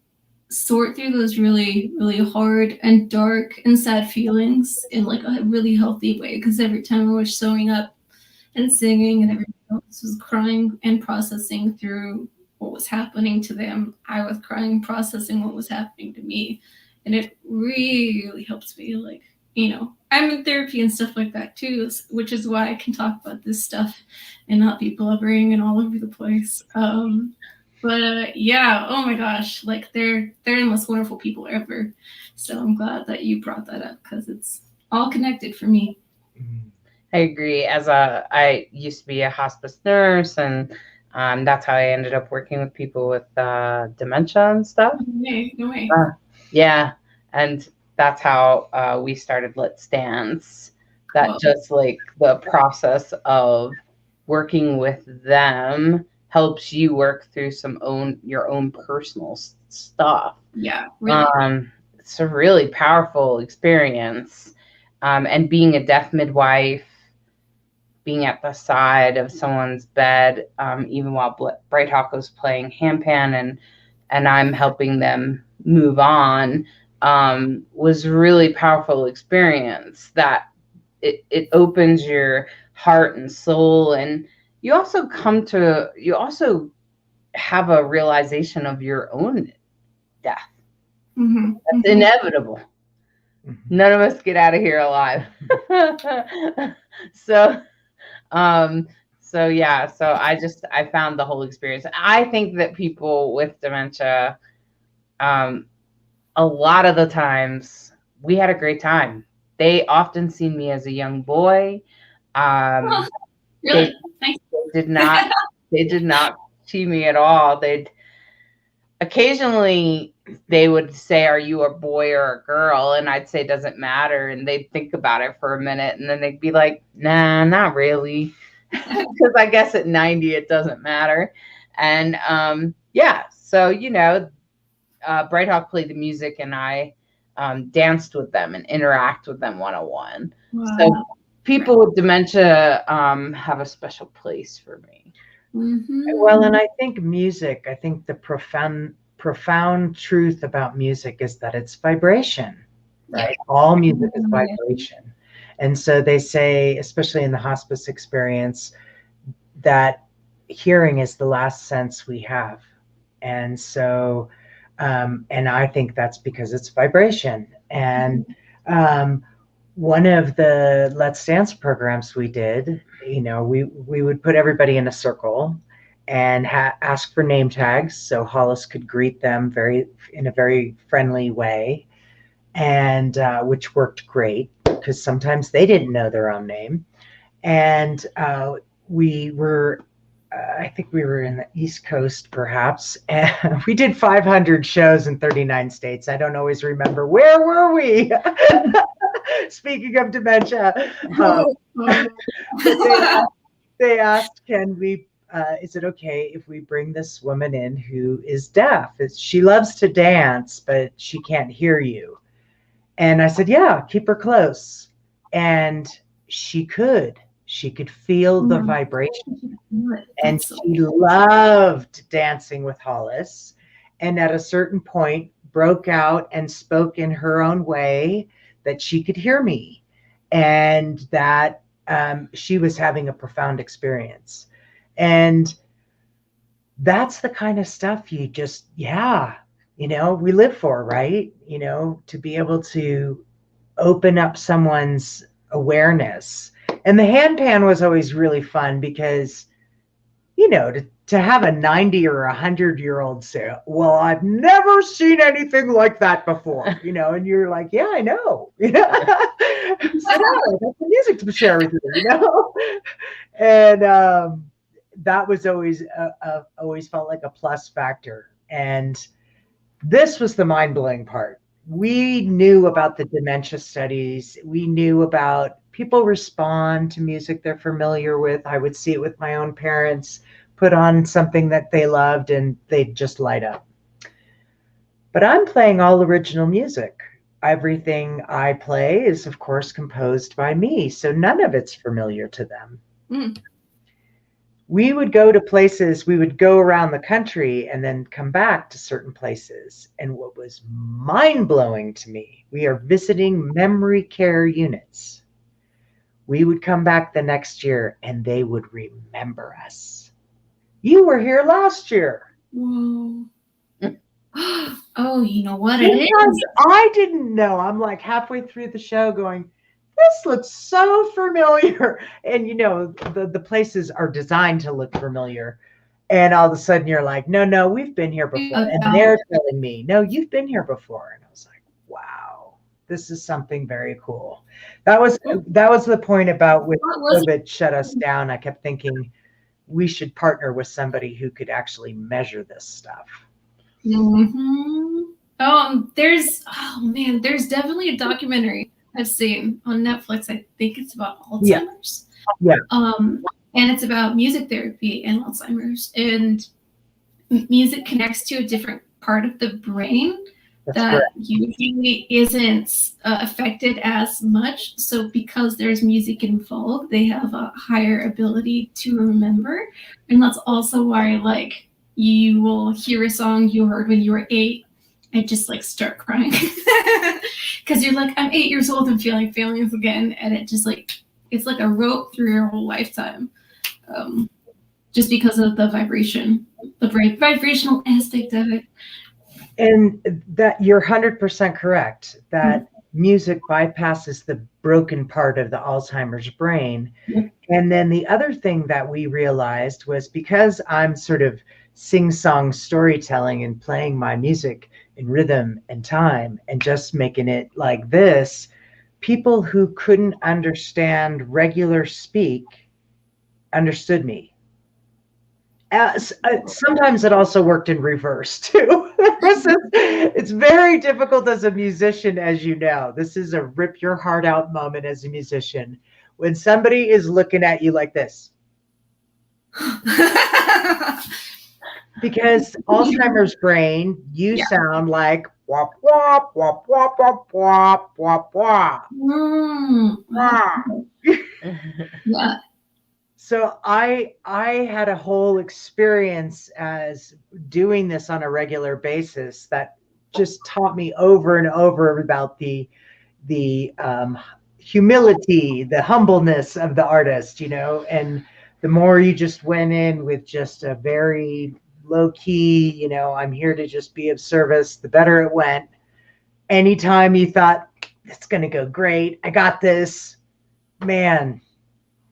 Speaker 6: sort through those really, really hard and dark and sad feelings in like a really healthy way. Because every time I was showing up and singing and everyone else was crying and processing through what was happening to them, I was crying, processing what was happening to me. And it really helps me like I'm in therapy and stuff like that too, which is why I can talk about this stuff and not be blubbering and all over the place. Yeah, oh my gosh, like they're the most wonderful people ever. So I'm glad that you brought that up because it's all connected for me.
Speaker 5: I agree. I used to be a hospice nurse, and that's how I ended up working with people with dementia and stuff.
Speaker 6: No way.
Speaker 5: Yeah, and that's how we started Let's Dance. That just like the process of working with them helps you work through your own personal stuff.
Speaker 6: Yeah, really.
Speaker 5: It's a really powerful experience. And being a deaf midwife, being at the side of someone's bed, even while Bright Hawk was playing handpan and I'm helping them move on, was a really powerful experience that it opens your heart and soul. And you also have a realization of your own death.
Speaker 6: Mm-hmm.
Speaker 5: That's inevitable. None of us get out of here alive. So I found the whole experience. I think that people with dementia, a lot of the times we had a great time. They often see me as a young boy.
Speaker 6: Really?
Speaker 5: They did not see me at all. Occasionally they would say, "Are you a boy or a girl?" And I'd say, "Doesn't matter." And they'd think about it for a minute, and then they'd be like, "Nah, not really." Because I guess at 90 it doesn't matter. And so Bright Hawk played the music, and I danced with them and interact with them one-on-one.
Speaker 6: Wow.
Speaker 5: So people with dementia have a special place for me.
Speaker 6: Mm-hmm.
Speaker 4: Well, and I think the profound truth about music is that it's vibration, right?
Speaker 6: Yeah.
Speaker 4: All music is vibration. And so they say, especially in the hospice experience, that hearing is the last sense we have. And so, and I think that's because it's vibration. And one of the Let's Dance programs we did, we would put everybody in a circle and ask for name tags so Hollis could greet them in a very friendly way, and which worked great because sometimes they didn't know their own name. And we were, I think we were in the East Coast perhaps, and we did 500 shows in 39 states. I don't always remember. Where were we? Speaking of dementia, they asked, "Can we? Is it okay if we bring this woman in who is deaf? She loves to dance, but she can't hear you." And I said, "Yeah, keep her close." And she could feel the vibration, and she loved dancing with Hollis. And at a certain point, broke out and spoke in her own way that she could hear me, and that she was having a profound experience. And that's the kind of stuff we live for, right? To be able to open up someone's awareness. And the handpan was always really fun because, to have a 90 or 100-year-old say, "Well, I've never seen anything like that before," and you're like, "Yeah, I know." So that's the music to share with you, And that was always felt like a plus factor. And this was the mind-blowing part. We knew about the dementia studies. We knew about people respond to music they're familiar with. I would see it with my own parents, put on something that they loved, and they'd just light up. But I'm playing all original music. Everything I play is, of course, composed by me, so none of it's familiar to them. We would go to places, we would go around the country and then come back to certain places. And what was mind-blowing to me, we are visiting memory care units. We would come back the next year and they would remember us. "You were here last year."
Speaker 6: Whoa. Oh, you know what it
Speaker 4: Because
Speaker 6: is?
Speaker 4: I didn't know. I'm like halfway through the show going, this looks so familiar. And the places are designed to look familiar. And all of a sudden you're like, no, we've been here before. And they're telling me, no, you've been here before. And I was like, wow, this is something very cool. That was the point about when COVID shut us down. I kept thinking we should partner with somebody who could actually measure this stuff.
Speaker 6: There's definitely a documentary I've seen on Netflix. I think it's about Alzheimer's.
Speaker 4: Yeah.
Speaker 6: And it's about music therapy and Alzheimer's. And music connects to a different part of the brain that usually isn't affected as much. So because there's music involved, they have a higher ability to remember. And that's also why, like, you will hear a song you heard when you were 8 and just like start crying because you're like, I'm 8 years old and feeling feelings again, and it just like it's like a rope through your whole lifetime, just because of the vibration, the vibrational aspect of it.
Speaker 4: And that you're 100% correct that music bypasses the broken part of the Alzheimer's brain. And then the other thing that we realized was, because I'm sort of sing-song storytelling and playing my music in rhythm and time and just making it like this, people who couldn't understand regular speak understood me. Sometimes it also worked in reverse too. It's very difficult as a musician, as you know. This is a rip your heart out moment as a musician when somebody is looking at you like this. Because Alzheimer's brain, you sound like wop wop wop wop wop wop wop wop.
Speaker 6: Yeah.
Speaker 4: So I had a whole experience as doing this on a regular basis that just taught me over and over about the humility, the humbleness of the artist, and the more you just went in with just a very low key, I'm here to just be of service, the better it went. Anytime you thought, it's going to go great, I got this, man,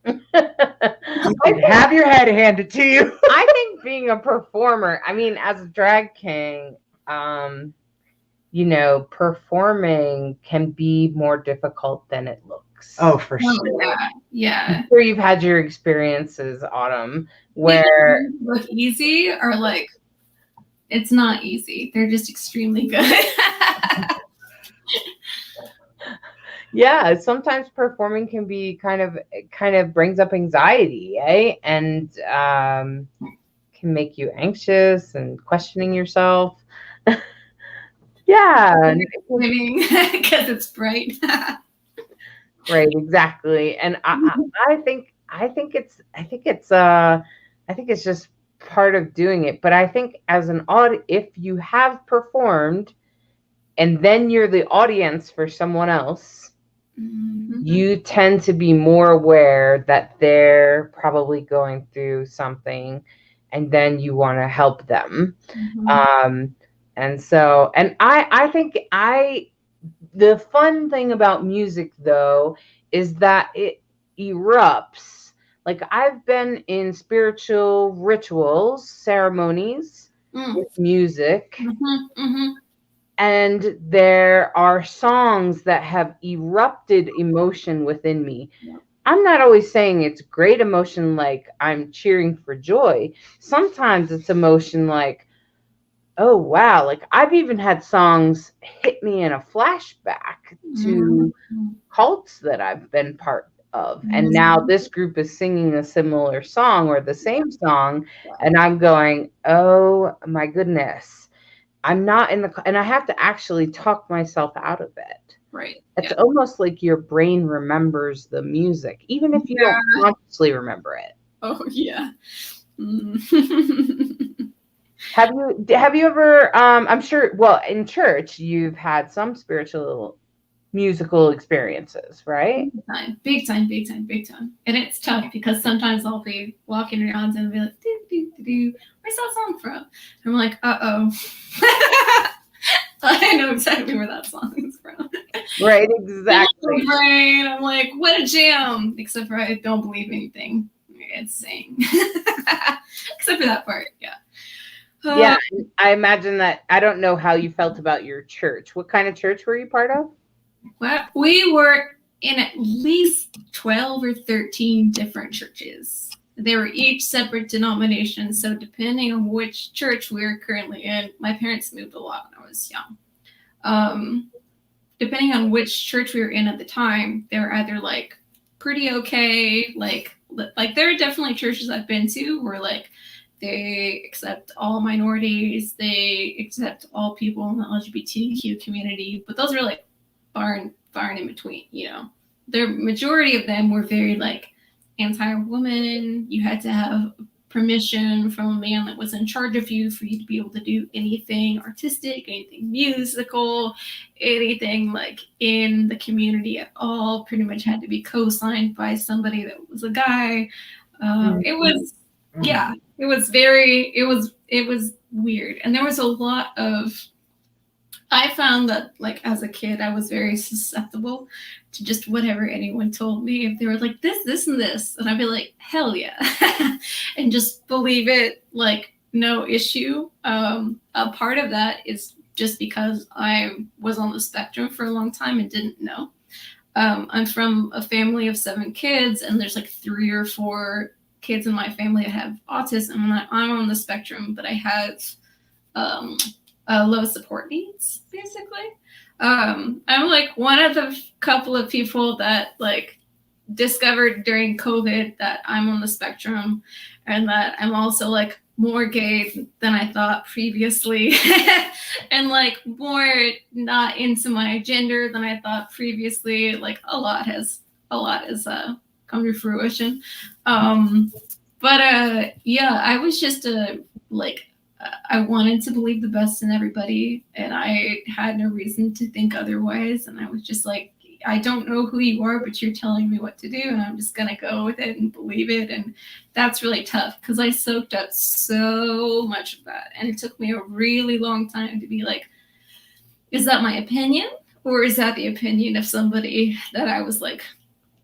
Speaker 4: you can have your head handed to you.
Speaker 5: I think being a performer, I mean, as a drag king, performing can be more difficult than it looks.
Speaker 4: Oh, for sure.
Speaker 6: Yeah.
Speaker 5: I'm sure you've had your experiences, Autumn, where
Speaker 6: look easy or like it's not easy. They're just extremely good.
Speaker 5: Yeah, sometimes performing can be kind of brings up anxiety, eh? And can make you anxious and questioning yourself. Yeah,
Speaker 6: because it's bright.
Speaker 5: Right, exactly. And I think it's just part of doing it. But I think as an audience, if you have performed and then you're the audience for someone else, you tend to be more aware that they're probably going through something, and then you want to help them. And so, and I think the fun thing about music, though, is that it erupts. Like, I've been in spiritual rituals, ceremonies with music. And there are songs that have erupted emotion within me. I'm not always saying it's great emotion like I'm cheering for joy. Sometimes it's emotion like, oh, wow. Like, I've even had songs hit me in a flashback to cults that I've been part of. And now this group is singing a similar song or the same song. And I'm going, oh, my goodness. I'm not in and I have to actually talk myself out of it.
Speaker 6: Right.
Speaker 5: It's almost like your brain remembers the music, even if you don't consciously remember it.
Speaker 6: Oh, yeah.
Speaker 5: Have you ever, I'm sure, well, in church, you've had some spiritual musical experiences, right?
Speaker 6: Big time. And it's tough because sometimes I'll be walking around and be like, where's that song from? And I'm like, uh-oh. I know exactly where that song is from.
Speaker 5: Right, exactly.
Speaker 6: Brain, I'm like, what a jam! Except for I don't believe anything it's saying. Except for that part, yeah.
Speaker 5: Yeah, I imagine that. I don't know how you felt about your church. What kind of church were you part of?
Speaker 6: Well, we were in at least 12 or 13 different churches. They were each separate denominations, so depending on which church we were currently in, my parents moved a lot when I was young. Depending on which church we were in at the time, they were either like pretty okay, like there are definitely churches I've been to where like they accept all minorities, they accept all people in the LGBTQ community, but those are like far and in between, you know. The majority of them were very like anti-woman. You had to have permission from a man that was in charge of you for you to be able to do anything artistic, anything musical, anything like in the community at all. Pretty much had to be co-signed by somebody that was a guy. It was, yeah, it was very, it was weird. And there was a lot of, I found that like as a kid, I was very susceptible to just whatever anyone told me. If they were like this, and this, and I'd be like, hell yeah, and just believe it, like no issue. A part of that is just because I was on the spectrum for a long time and didn't know. I'm from a family of 7 kids, and there's like 3 or 4 kids in my family that have autism, and I'm on the spectrum, but I have low support needs, basically. I'm like one of the couple of people that like discovered during COVID that I'm on the spectrum, and that I'm also like more gay than I thought previously, and like more not into my gender than I thought previously. Like a lot has come to fruition. Yeah, I was just I wanted to believe the best in everybody, and I had no reason to think otherwise. And I was just like, I don't know who you are, but you're telling me what to do, and I'm just going to go with it and believe it. And that's really tough because I soaked up so much of that. And it took me a really long time to be like, is that my opinion? Or is that the opinion of somebody that I was like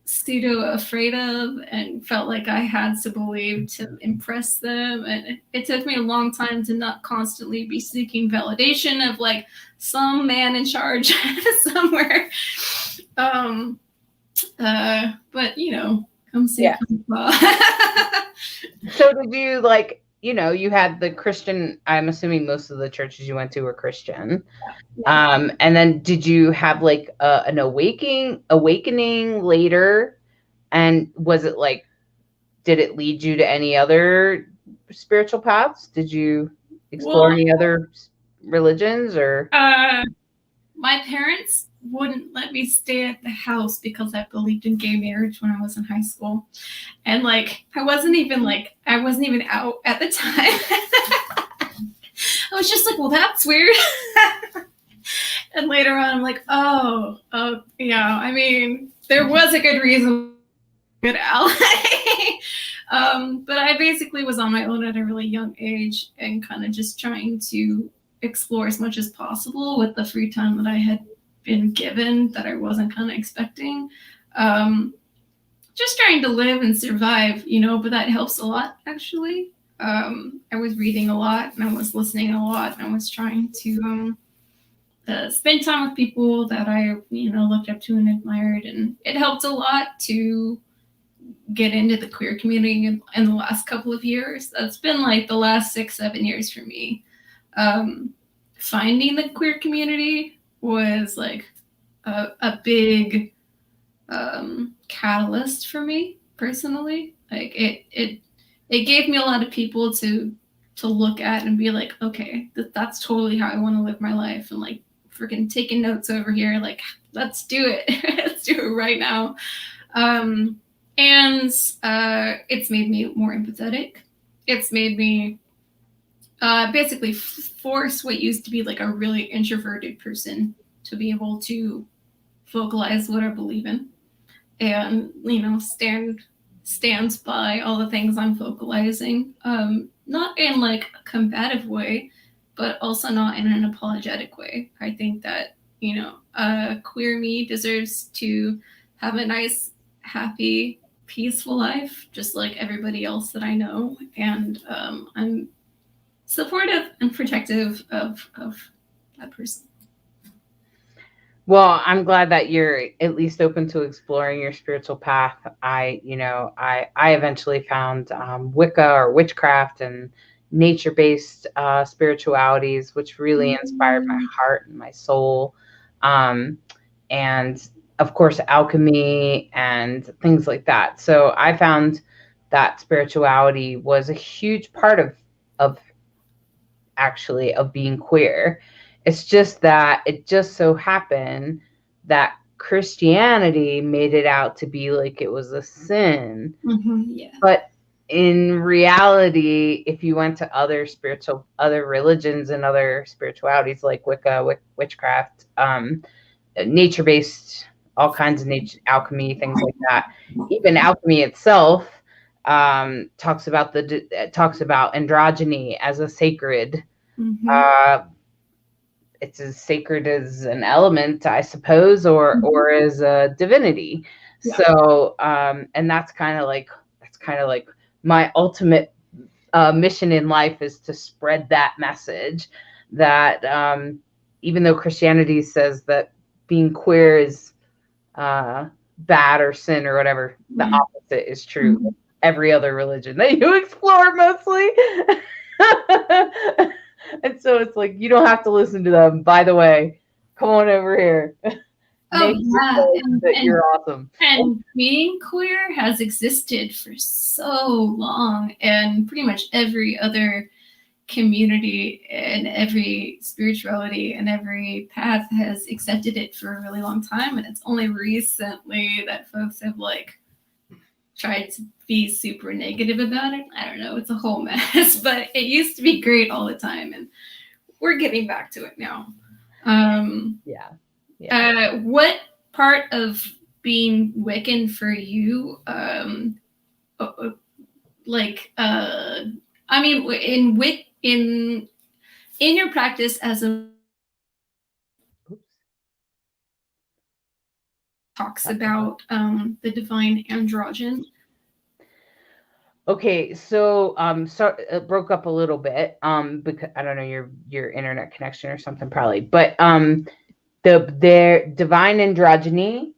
Speaker 6: pseudo afraid of and felt like I had to believe to impress them? And it took me a long time to not constantly be seeking validation of like some man in charge somewhere. But you know, come see.
Speaker 5: Yeah.
Speaker 6: Come
Speaker 5: So did you like, you know, you had the Christian, I'm assuming most of the churches you went to were Christian.
Speaker 6: Yeah.
Speaker 5: And then did you have like an awakening later? And was it like, did it lead you to any other spiritual paths? Did you explore any other religions or?
Speaker 6: My parents wouldn't let me stay at the house because I believed in gay marriage when I was in high school. And like, I wasn't even out at the time. I was just like, well, that's weird. And later on, I'm like, oh, yeah, I mean, there was a good reason. Good ally. But I basically was on my own at a really young age and kind of just trying to explore as much as possible with the free time that I had been given that I wasn't kind of expecting. Just trying to live and survive, you know, but that helps a lot, actually. I was reading a lot and I was listening a lot and I was trying to spend time with people that I, you know, looked up to and admired. And it helped a lot to get into the queer community in the last couple of years. That's been like the last 6-7 years for me. Finding the queer community was like a big catalyst for me personally. Like it gave me a lot of people to look at and be like, okay, that's totally how I want to live my life. And like freaking taking notes over here, like, let's do it. Let's do it right now. And it's made me more empathetic. It's made me basically force what used to be like a really introverted person to be able to vocalize what I believe in, and you know, stands by all the things I'm vocalizing. Not in like a combative way, but also not in an apologetic way. I think that, queer me deserves to have a nice, happy, peaceful life, just like everybody else that I know. And I'm supportive and protective of that person.
Speaker 5: Well, I'm glad that you're at least open to exploring your spiritual path. I eventually found Wicca or witchcraft and nature-based spiritualities, which really inspired my heart and my soul. And of course, alchemy and things like that. So I found that spirituality was a huge part of being queer. It's just that it just so happened that Christianity made it out to be like it was a sin.
Speaker 6: Yeah.
Speaker 5: But in reality, if you went to other religions and other spiritualities like Wicca, witchcraft, nature-based, all kinds of nature, alchemy, things like that. Even alchemy itself talks about androgyny as a sacred. It's as sacred as an element, I suppose, or as a divinity. Yeah. So, and that's kind of like my ultimate mission in life is to spread that message that even though Christianity says that being queer is bad or sin or whatever, the opposite is true. Every other religion that you explore mostly. And so it's like, you don't have to listen to them. By the way, come on over here. You're awesome.
Speaker 6: And being queer has existed for so long, and pretty much every other community and every spirituality and every path has accepted it for a really long time. And it's only recently that folks have tried to be super negative about it. I don't know, it's a whole mess, but it used to be great all the time, and we're getting back to it now. What part of being Wiccan for you, in your practice as a talks about the divine androgyne?
Speaker 5: Okay, so it broke up a little bit because I don't know your internet connection or something probably, but their divine androgyny,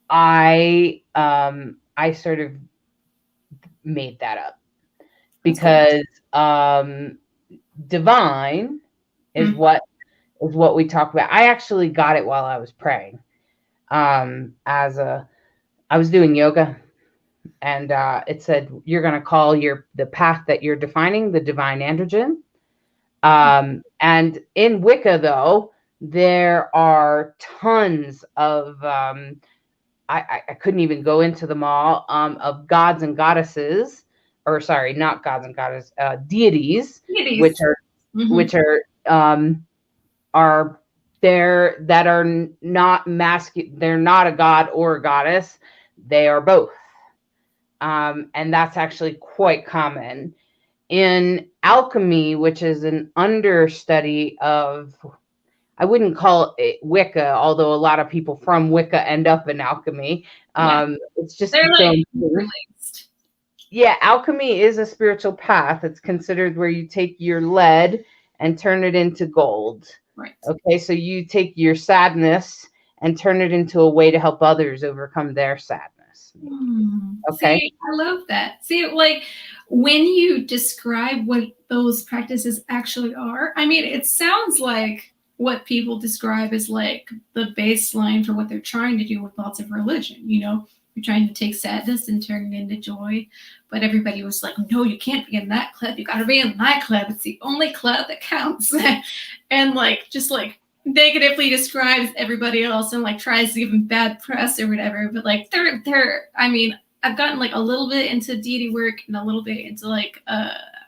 Speaker 5: I sort of made that up because divine is what we talk about. I actually got it while I was praying. I was doing yoga. And it said, you're going to call the path that you're defining the divine androgyne. And in Wicca, though, there are tons of, I couldn't even go into them all, of gods and goddesses, or sorry, not gods and goddesses, deities, which are there, that are not masculine. They're not a god or a goddess. They are both. And that's actually quite common in alchemy, which is an understudy of, I wouldn't call it Wicca, although a lot of people from Wicca end up in alchemy. It's just
Speaker 6: released.
Speaker 5: Yeah, alchemy is a spiritual path. It's considered where you take your lead and turn it into gold.
Speaker 6: Right.
Speaker 5: Okay, so you take your sadness and turn it into a way to help others overcome their sadness. Okay.
Speaker 6: See, I love that. See, when you describe what those practices actually are, I mean, it sounds like what people describe as the baseline for what they're trying to do with lots of religion. You're trying to take sadness and turn it into joy, but everybody was like, no, you can't be in that club. You got to be in my club. It's the only club that counts. And just negatively describes everybody else and tries to give them bad press or whatever. But they're I mean, I've gotten a little bit into deity work and a little bit into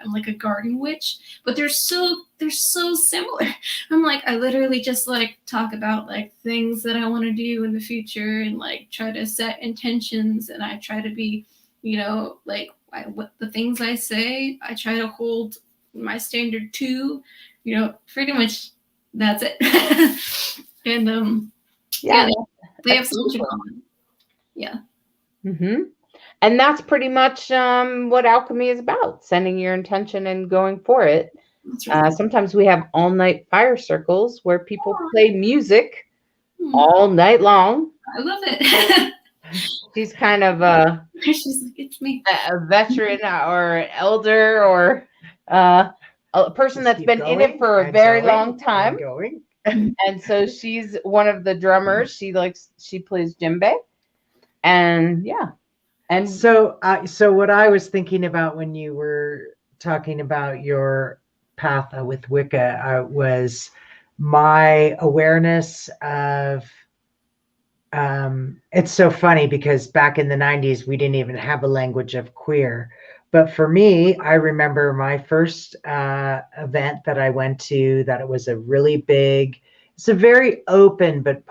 Speaker 6: I'm a garden witch, but they're so similar. I literally just talk about things that I want to do in the future and try to set intentions, and I try to be, what the things I say, I try to hold my standard to. pretty much that's it. And they have so much in common. Yeah.
Speaker 5: Mm-hmm. And that's pretty much what alchemy is about, sending your intention and going for it.
Speaker 6: That's right.
Speaker 5: Sometimes we have all-night fire circles where people play music all night long.
Speaker 6: I love it.
Speaker 5: She's kind of
Speaker 6: She's like, it's me.
Speaker 5: a veteran or elder or a person that's been in it for a very long time. And so she's one of the drummers. She plays djembe. And yeah. And
Speaker 4: so what I was thinking about when you were talking about your path with Wicca was my awareness of it's so funny because back in the 90s we didn't even have a language of queer, but for me, I remember my first event that I went to, that it was a really big, it's a very open but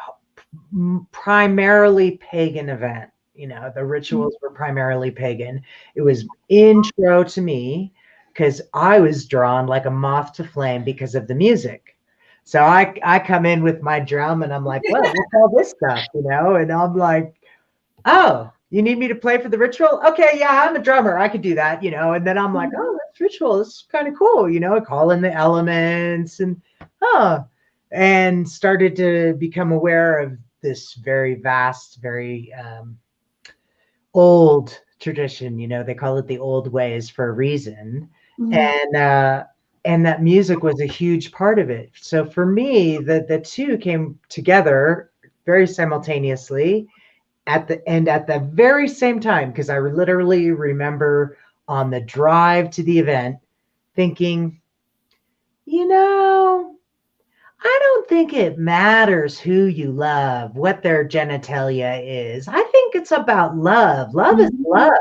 Speaker 4: primarily pagan event. The rituals were primarily pagan. It was intro to me because I was drawn like a moth to flame because of the music. So I come in with my drum and I'm like, what's all this stuff, And I'm like, oh, you need me to play for the ritual? Okay, yeah, I'm a drummer. I could do that, And then I'm like, oh, that's ritual. This is kind of cool, Call in the elements and started to become aware of this very vast, very old tradition. They call it the old ways for a reason. And that music was a huge part of it. So for me, the two came together very simultaneously at the very same time, because I literally remember on the drive to the event thinking, I don't think it matters who you love, what their genitalia is. I think it's about love. Love is love.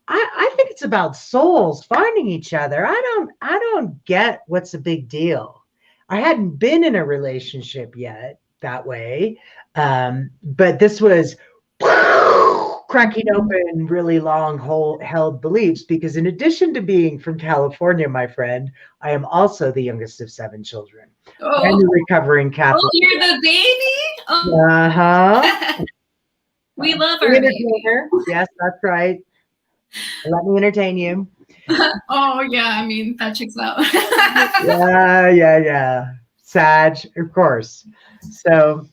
Speaker 4: I think it's about souls finding each other. I don't get what's the big deal. I hadn't been in a relationship yet that way. But this was cracking open really long held beliefs, because in addition to being from California, my friend, I am also the youngest of 7 children. I'm a recovering Catholic.
Speaker 6: Oh, you're the baby? Oh.
Speaker 5: Uh-huh.
Speaker 6: We love our baby.
Speaker 5: Yes, that's right. Let me entertain you.
Speaker 6: Oh, yeah. I mean, that checks out.
Speaker 5: Yeah. Sag, of course. So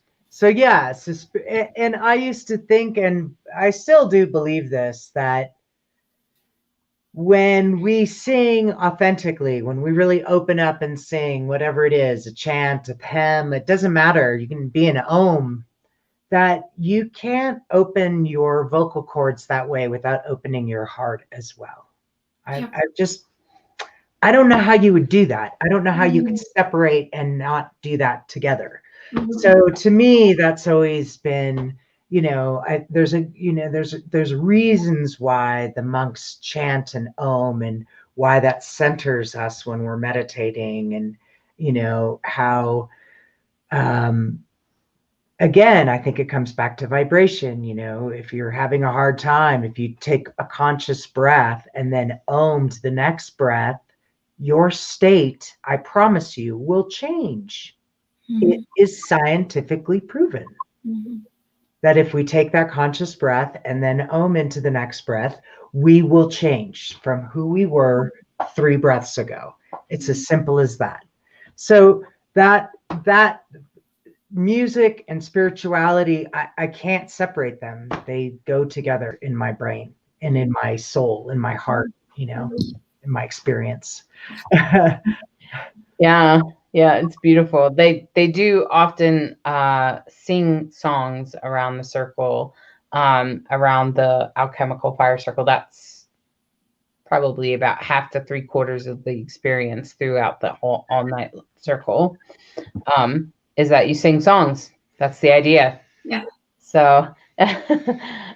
Speaker 5: yeah, and I used to think, and I still do believe this, that when we sing authentically, when we really open up and sing whatever it is, a chant, a hymn, it doesn't matter. You can be an om, that you can't open your vocal cords that way without opening your heart as well. I don't know how you would do that. I don't know how you could separate and not do that together. So to me, that's always been, there's reasons why the monks chant and om, and why that centers us when we're meditating, and, how, again, I think it comes back to vibration. If you're having a hard time, if you take a conscious breath and then om to the next breath, your state, I promise you, will change. It is scientifically proven that if we take that conscious breath and then om into the next breath, we will change from who we were 3 breaths ago. It's as simple as that. So that music and spirituality, I can't separate them. They go together in my brain and in my soul, in my heart, in my experience. Yeah, it's beautiful. They do often sing songs around the circle, around the alchemical fire circle. That's probably about half to 3/4 of the experience throughout the whole all-night circle, is that you sing songs. That's the idea.
Speaker 6: Yeah.
Speaker 5: So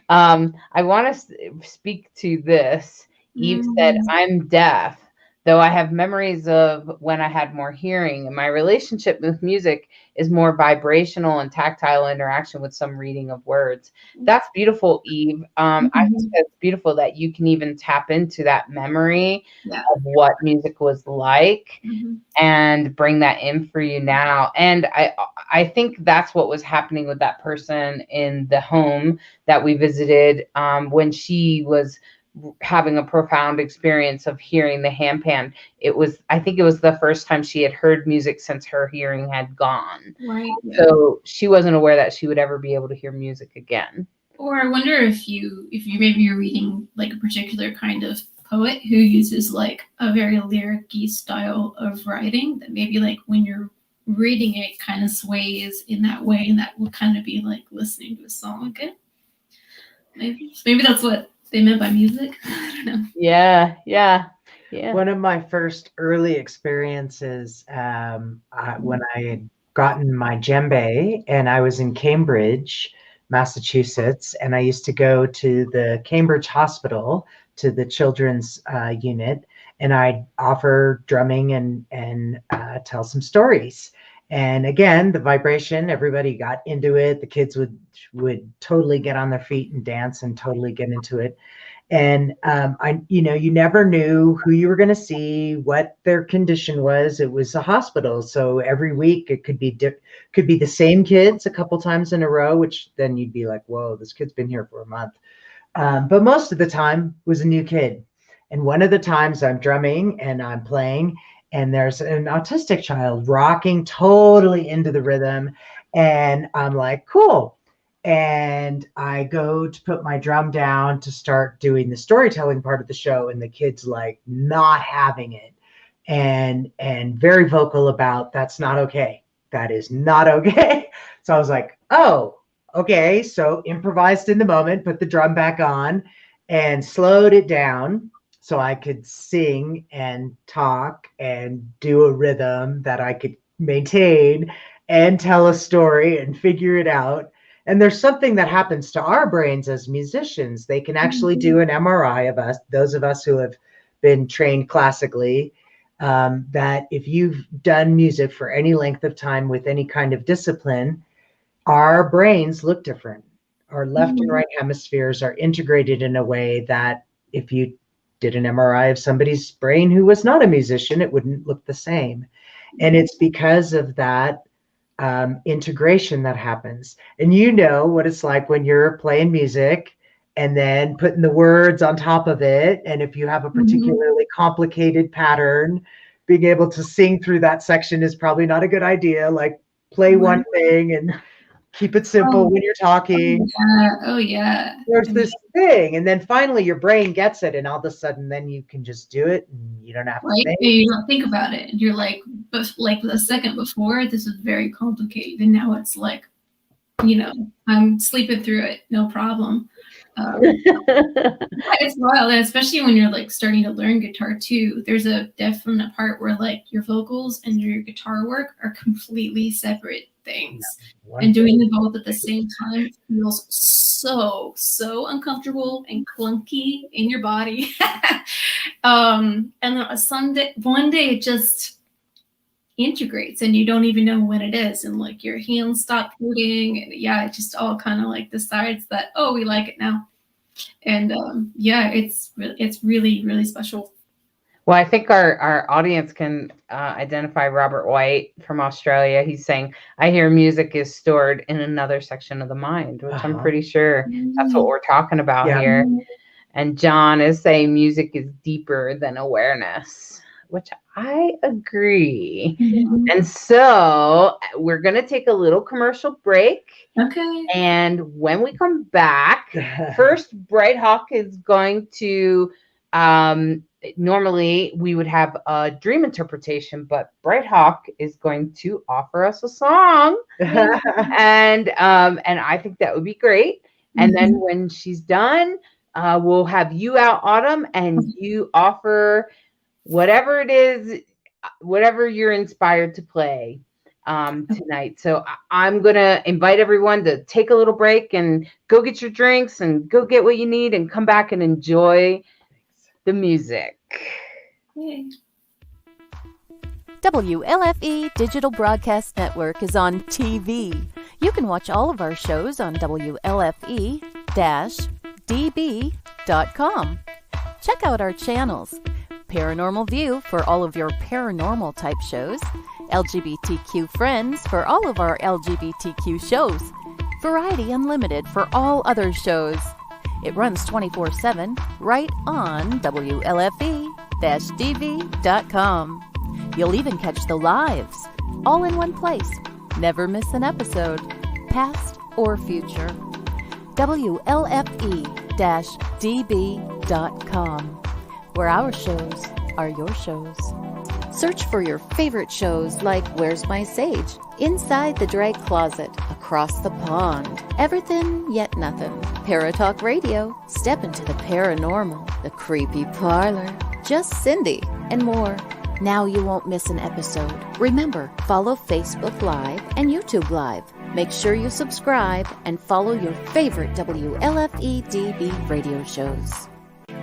Speaker 5: I want to speak to this. Eve said, I'm deaf. though I have memories of when I had more hearing, and my relationship with music is more vibrational and tactile interaction with some reading of words. That's beautiful, Eve. I think that's beautiful that you can even tap into that memory of what music was like and bring that in for you now. And I think that's what was happening with that person in the home that we visited when she was having a profound experience of hearing the handpan. I think it was the first time she had heard music since her hearing had gone.
Speaker 6: Right. Yeah.
Speaker 5: So she wasn't aware that she would ever be able to hear music again.
Speaker 6: Or I wonder if maybe you're reading like a particular kind of poet who uses like a very lyric-y style of writing, that maybe like when you're reading it kind of sways in that way, and that will kind of be like listening to a song again. Maybe that's what they meant by music. I don't know.
Speaker 5: Yeah.
Speaker 4: One of my first early experiences when I had gotten my djembe, and I was in Cambridge, Massachusetts, and I used to go to the Cambridge Hospital, to the children's unit, and I'd offer drumming and tell some stories. And again, the vibration, everybody got into it. The kids would totally get on their feet and dance and totally get into it. And you never knew who you were going to see, what their condition was. It was a hospital, so every week it could be the same kids a couple times in a row, which then you'd be like, whoa, this kid's been here for a month. But most of the time was a new kid. And one of the times I'm drumming and I'm playing, and there's an autistic child rocking totally into the rhythm, and I'm like, cool. And I go to put my drum down to start doing the storytelling part of the show, and the kid's like not having it, and very vocal about, that's not okay. That is not okay. So I was like, oh, okay. So improvised in the moment, put the drum back on and slowed it down so I could sing and talk and do a rhythm that I could maintain and tell a story and figure it out. And there's something that happens to our brains as musicians. They can actually do an MRI of us, those of us who have been trained classically, that if you've done music for any length of time with any kind of discipline, our brains look different. Our left and right hemispheres are integrated in a way that if you did an MRI of somebody's brain who was not a musician, it wouldn't look the same. And it's because of that integration that happens. And you know what it's like when you're playing music and then putting the words on top of it. And if you have a particularly complicated pattern, being able to sing through that section is probably not a good idea. Like play one thing and keep it simple when you're talking.
Speaker 6: Oh yeah.
Speaker 4: There's this thing, and then finally your brain gets it, and all of a sudden then you can just do it and you don't have to think.
Speaker 6: You don't think about it, and you're like, but like a second before, this is very complicated, and now it's like, I'm sleeping through it, no problem. It's wild, and especially when you're like starting to learn guitar too. There's a definite part where like your vocals and your guitar work are completely separate things, and doing them both at the same time feels so uncomfortable and clunky in your body. And then one day it just integrates, and you don't even know when it is, and like your hands stop hurting, and it just all kind of like decides that, oh, we like it now. And it's really, really special.
Speaker 5: Well, I think our audience can identify Robert White from Australia. He's saying, I hear music is stored in another section of the mind, which I'm pretty sure that's what we're talking about here. And John is saying music is deeper than awareness, which I agree. And so we're going to take a little commercial break.
Speaker 6: Okay.
Speaker 5: And when we come back, first, Bright Hawk is going to... normally we would have a dream interpretation, but Bright Hawk is going to offer us a song. And I think that would be great. And then when she's done, we'll have you out, Autumn, and you offer whatever it is, whatever you're inspired to play tonight. So I'm going to invite everyone to take a little break and go get your drinks and go get what you need and come back and enjoy the music.
Speaker 6: Yay.
Speaker 2: WLFE Digital Broadcast Network is on TV. You can watch all of our shows on WLFE-DB.com. Check out our channels: Paranormal View for all of your paranormal type shows, LGBTQ Friends for all of our LGBTQ shows, Variety Unlimited for all other shows. It runs 24/7 right on WLFE-DB.com. You'll even catch the lives, all in one place. Never miss an episode, past or future. WLFE-DB.com, where our shows are your shows. Search for your favorite shows like Where's My Sage, Inside the Drag Closet, Across the Pond, Everything Yet Nothing, Paratalk Radio, Step into the Paranormal, The Creepy Parlor, Just Cindy, and more. Now you won't miss an episode. Remember, follow Facebook Live and YouTube Live. Make sure you subscribe and follow your favorite WLFE-DB radio shows.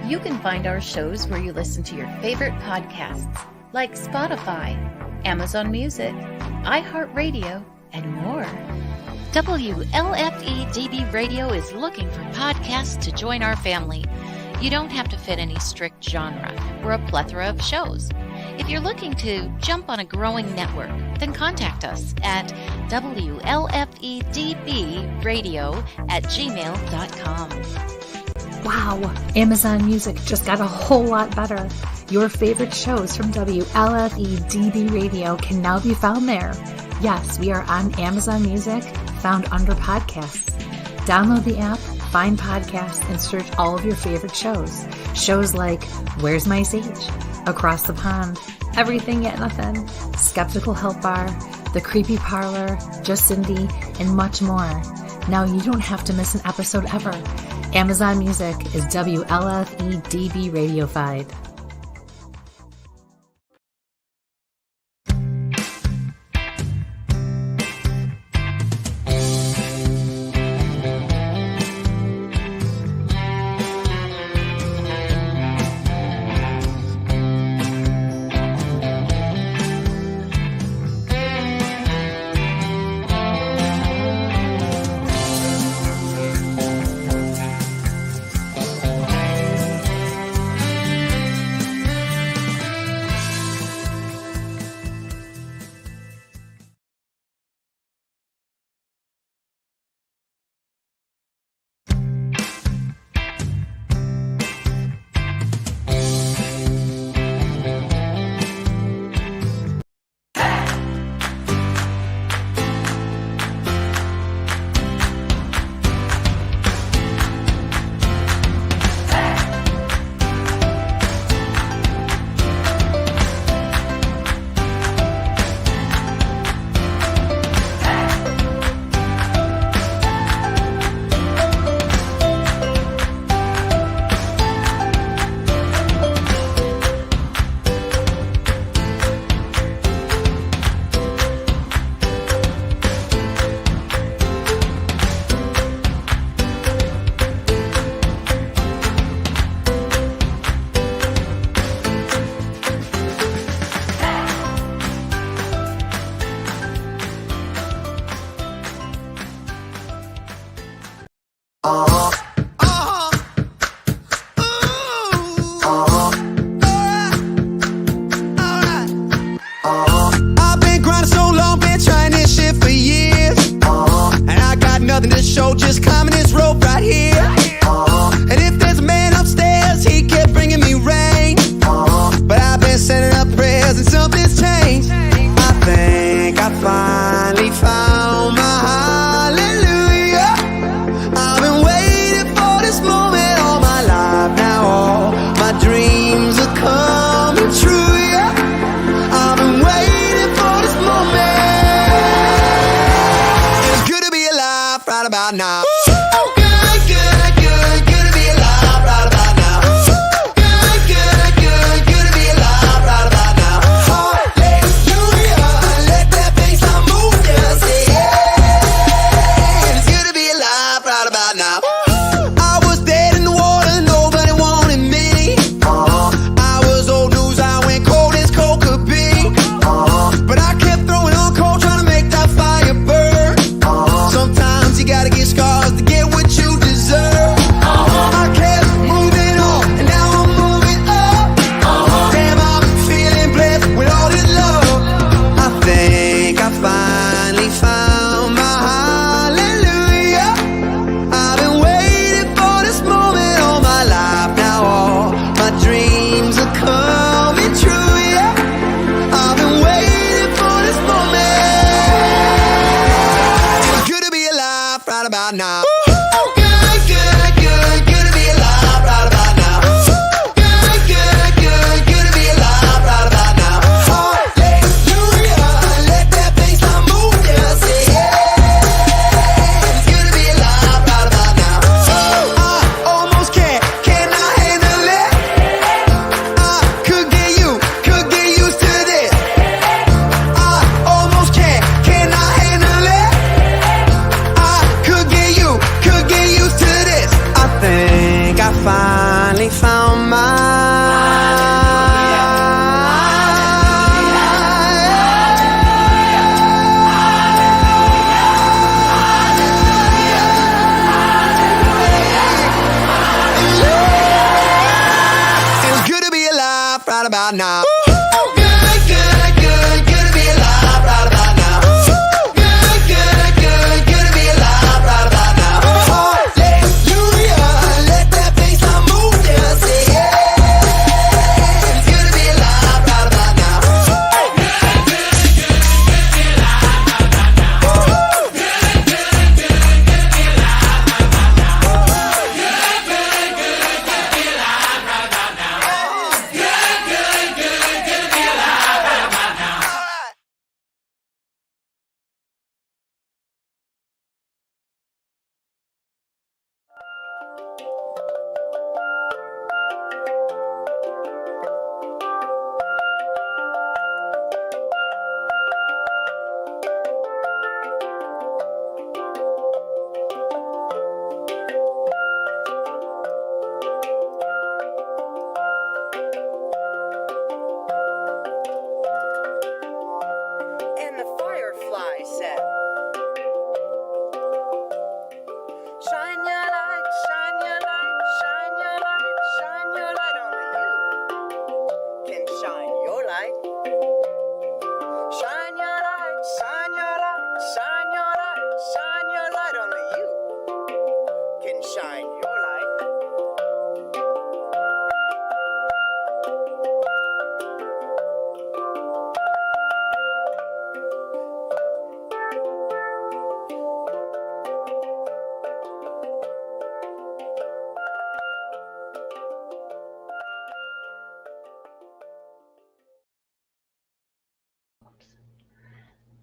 Speaker 2: You can find our shows where you listen to your favorite podcasts, like Spotify, Amazon Music, iHeartRadio, and more. WLFE-DB Radio is looking for podcasts to join our family. You don't have to fit any strict genre. We're a plethora of shows. If you're looking to jump on a growing network, then contact us at WLFEDBradio@gmail.com.
Speaker 7: Wow, Amazon Music just got a whole lot better. Your favorite shows from WLFE-DB Radio can now be found there. Yes, we are on Amazon Music, found under podcasts. Download the app, find podcasts, and search all of your favorite shows. Shows like Where's My Sage, Across the Pond, Everything Yet Nothing, Skeptical Help Bar, The Creepy Parlor, Just Cindy, and much more. Now you don't have to miss an episode ever. Amazon Music is WLFE-DB radified.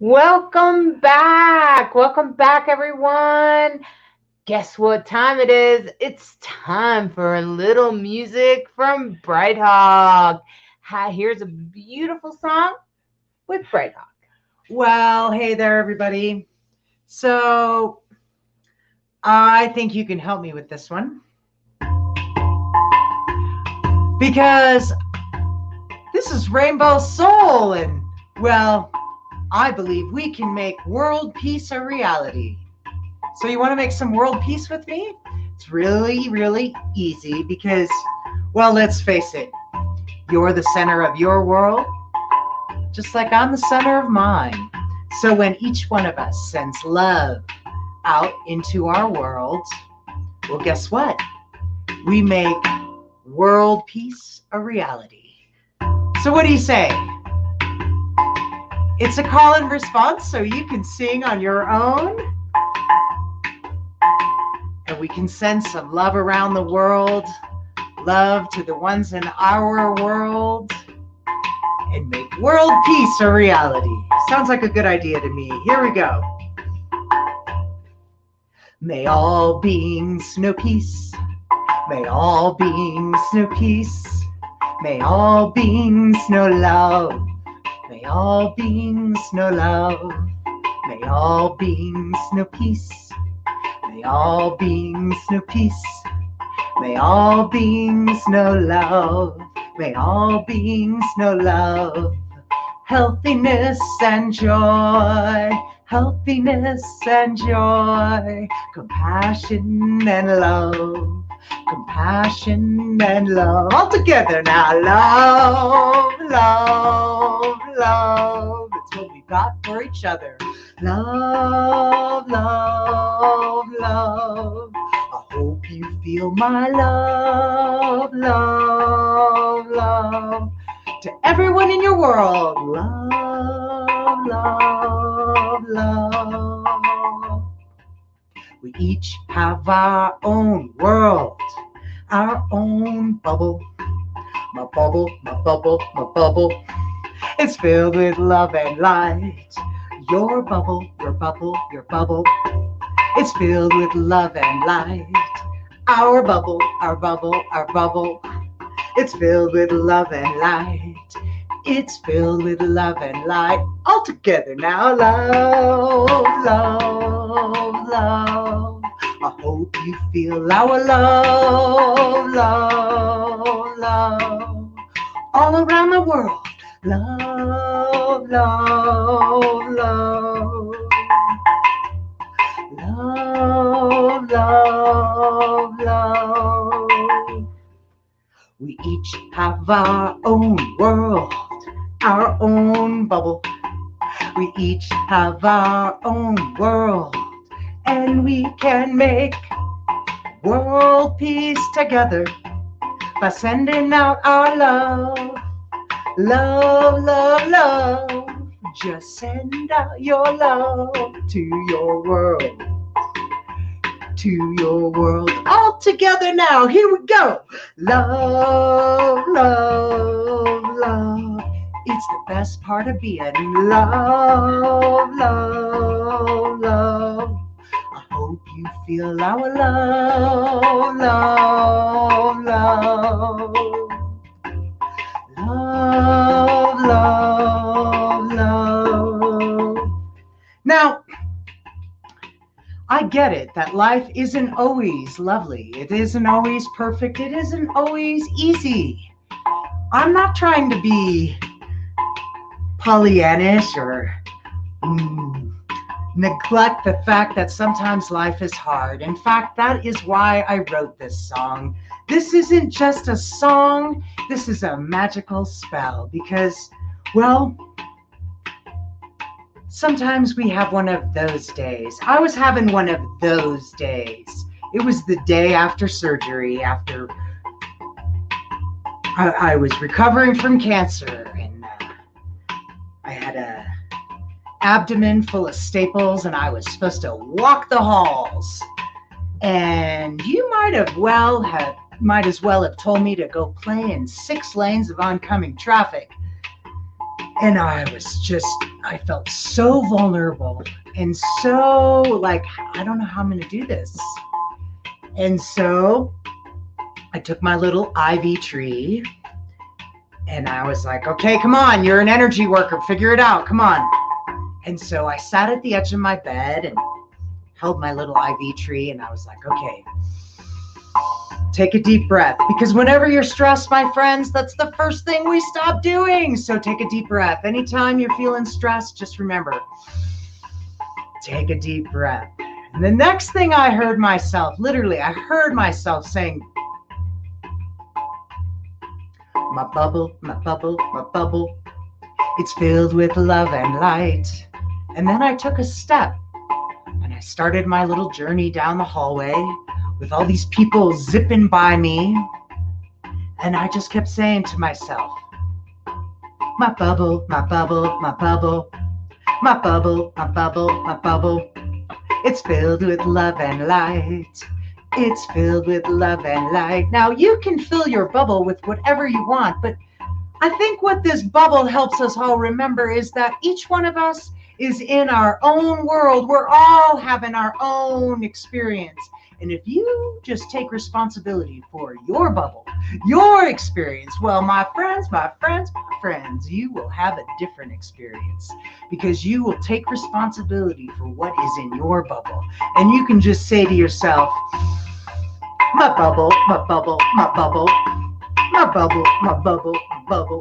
Speaker 5: Welcome back. Welcome back, everyone. Guess what time it is? It's time for a little music from Bright Hawk. Here's a beautiful song with Bright Hawk.
Speaker 4: Well, hey there, everybody. So I think you can help me with this one, because this is Rainbow Soul, and well, I believe we can make world peace a reality. So you want to make some world peace with me? It's really, really easy because, well, let's face it, you're the center of your world, just like I'm the center of mine. So when each one of us sends love out into our world, well, guess what? We make world peace a reality. So what do you say? It's a call and response, so you can sing on your own. And we can send some love around the world, love to the ones in our world, and make world peace a reality. Sounds like a good idea to me. Here we go. May all beings know peace. May all beings know peace. May all beings know love. May all beings know love. May all beings know peace. May all beings know peace. May all beings know love. May all beings know love. Healthiness and joy. Healthiness and joy. Compassion and love. Compassion and love. All together now. Love, love, love. It's what we got for each other. Love, love, love. I hope you feel my love, love, love. To everyone in your world, love, love, love. We each have our own world, our own bubble. My bubble, my bubble, my bubble. It's filled with love and light. Your bubble, your bubble, your bubble. It's filled with love and light. Our bubble, our bubble, our bubble. It's filled with love and light. It's filled with love and light. All together now. Love, love, love. I hope you feel our love, love, love. All around the world. Love, love, love. Love, love, love. We each have our own world, our own bubble. We each have our own world, and we can make world peace together by sending out our love. Love, love, love. Just send out your love to your world. To your world. All together now. Here we go. Love, love, love. It's the best part of being. Love, love, love. I hope you feel our love, love, love. Love, love, love. Now, I get it that life isn't always lovely. It isn't always perfect. It isn't always easy. I'm not trying to be Pollyannish or neglect the fact that sometimes life is hard. In fact, that is why I wrote this song. This isn't just a song. This is a magical spell because, well, sometimes we have one of those days. I was having one of those days. It was the day after surgery, after I was recovering from cancer, and I had a abdomen full of staples, and I was supposed to walk the halls. And you might as well have told me to go play in 6 lanes of oncoming traffic. And I was just I felt so vulnerable and so like, I don't know how I'm going to do this. And so I took my little ivy tree and I was like, okay, come on, you're an energy worker, figure it out, come on. And so I sat at the edge of my bed and held my little ivy tree and I was like, okay, take a deep breath, because whenever you're stressed, my friends, that's the first thing we stop doing. So take a deep breath. Anytime you're feeling stressed, just remember, take a deep breath. And the next thing I heard myself, literally, I heard myself saying, my bubble, my bubble, my bubble, it's filled with love and light. And then I took a step and I started my little journey down the hallway with all these people zipping by me. And I just kept saying to myself, my bubble, my bubble, my bubble, my bubble, my bubble, my bubble. It's filled with love and light. It's filled with love and light. Now you can fill your bubble with whatever you want, but I think what this bubble helps us all remember is that each one of us is in our own world. We're all having our own experience. And if you just take responsibility for your bubble, your experience, well, my friends, you will have a different experience because you will take responsibility for what is in your bubble. And you can just say to yourself, my bubble, my bubble, my bubble, my bubble, my bubble, my bubble.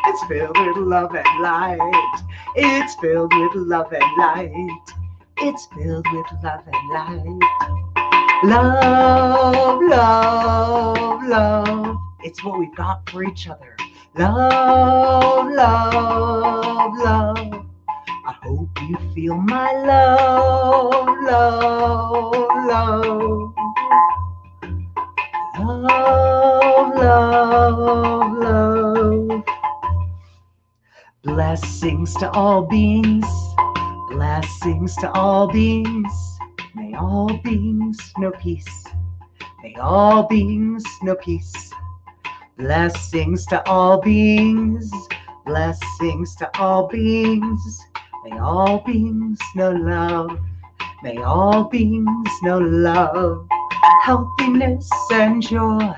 Speaker 4: It's filled with love and light. It's filled with love and light. It's filled with love and light. Love, love, love. It's what we've got for each other. Love, love, love. I hope you feel my love, love, love. Love, love, love. Blessings to all beings. Blessings to all beings. May all beings know peace. May all beings know peace. Blessings to all beings. Blessings to all beings. May all beings know love. May all beings know love. Healthiness and joy.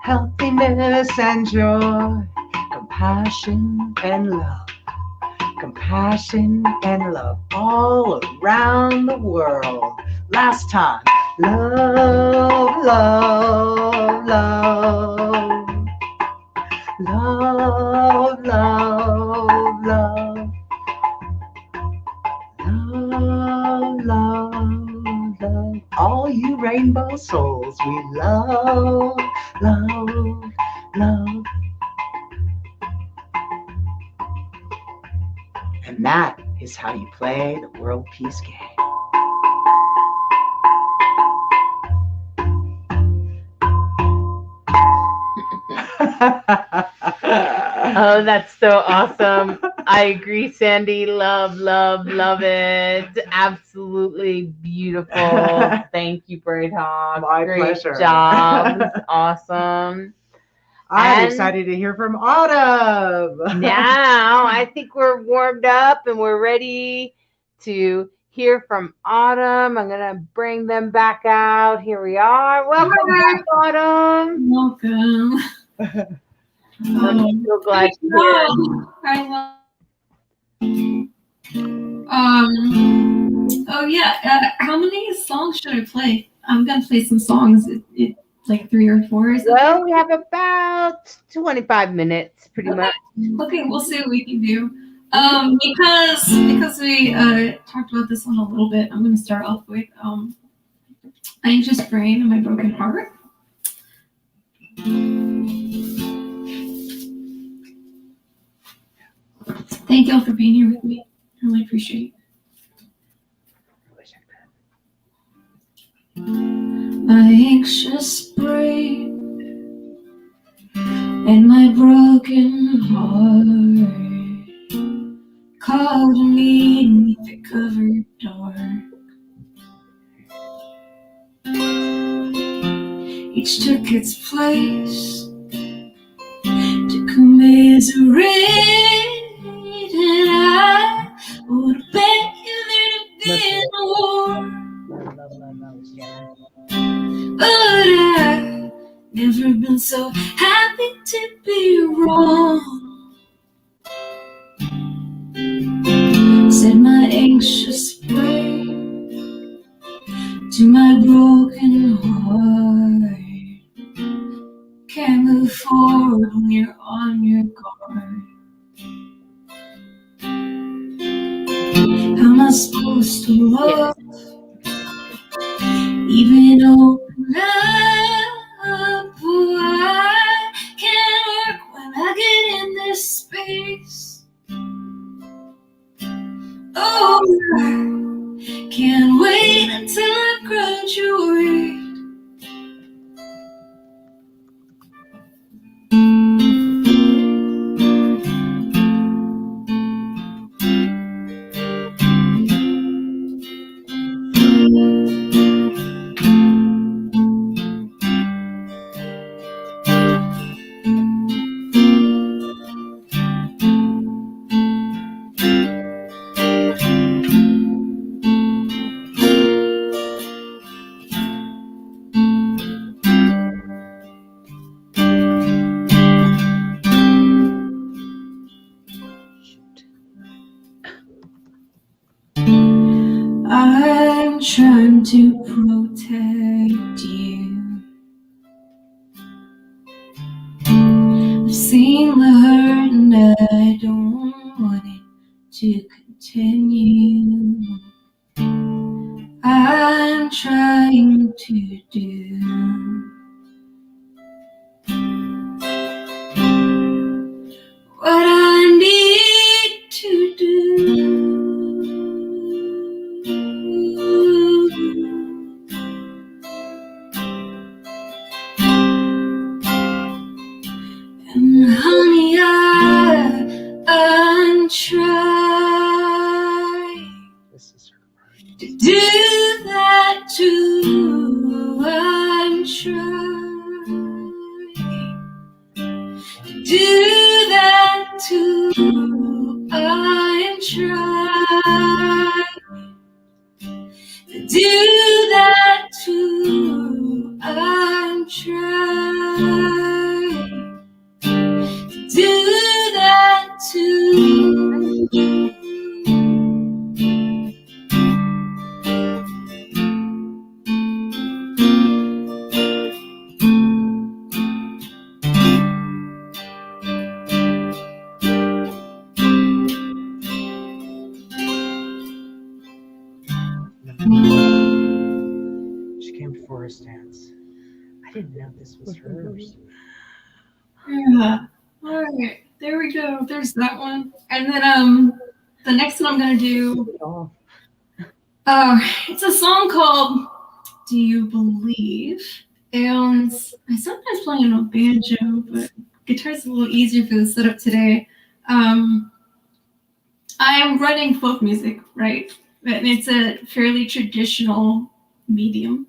Speaker 4: Healthiness and joy. Compassion and love. Compassion and love all around the world. Last time. Love, love, love. Love, love, love. Love, love, love. All you rainbow souls, we love, love, love. And that is how you play the world peace game.
Speaker 5: Oh, that's so awesome. I agree, Sandy. Love, love, love it. Absolutely beautiful. Thank you, Braid Hawk.
Speaker 4: My
Speaker 5: Great
Speaker 4: pleasure.
Speaker 5: job. Awesome.
Speaker 4: I'm
Speaker 5: And
Speaker 4: excited to hear from Autumn.
Speaker 5: now I think we're warmed up and we're ready to hear from Autumn. I'm going to bring them back out. Here we are. Welcome back, Autumn.
Speaker 6: Welcome.
Speaker 5: I'm so glad you're here.
Speaker 6: I love. Oh yeah. How many songs should I play? I'm gonna play some songs. It like 3 or 4. Is that
Speaker 5: Well, we have about 25 minutes, pretty much.
Speaker 6: okay? We'll see what we can do. Because we talked about this one a little bit. I'm gonna start off with Anxious Brain and My Broken Heart. Thank y'all for being here with me. I really appreciate it. My anxious brain and my broken heart called me beneath the covered dark. Each took its place to commiserate, and I feeling so happy to be wrong. Said my anxious brain to my broken heart. Can't move forward when you're on your guard. How am I supposed to love? Even open up, I can't work when I get in this space. Oh, I can't wait until I graduate. I'm trying to protect you. I've seen the hurt and I don't want it to continue. I'm trying to do what I need to do. And honey, I'm trying to do that too. I'm trying to do that too. I'm trying to do that too. I'm trying to do that too.
Speaker 5: She came to Forest Dance. I didn't know this was hers.
Speaker 6: Yeah. All right. There we go. There's that one. And then the next one I'm gonna do. It's a song called "Do You Believe?" And I sometimes play on a banjo, but guitar's a little easier for the setup today. I'm writing folk music, right? And it's a fairly traditional medium.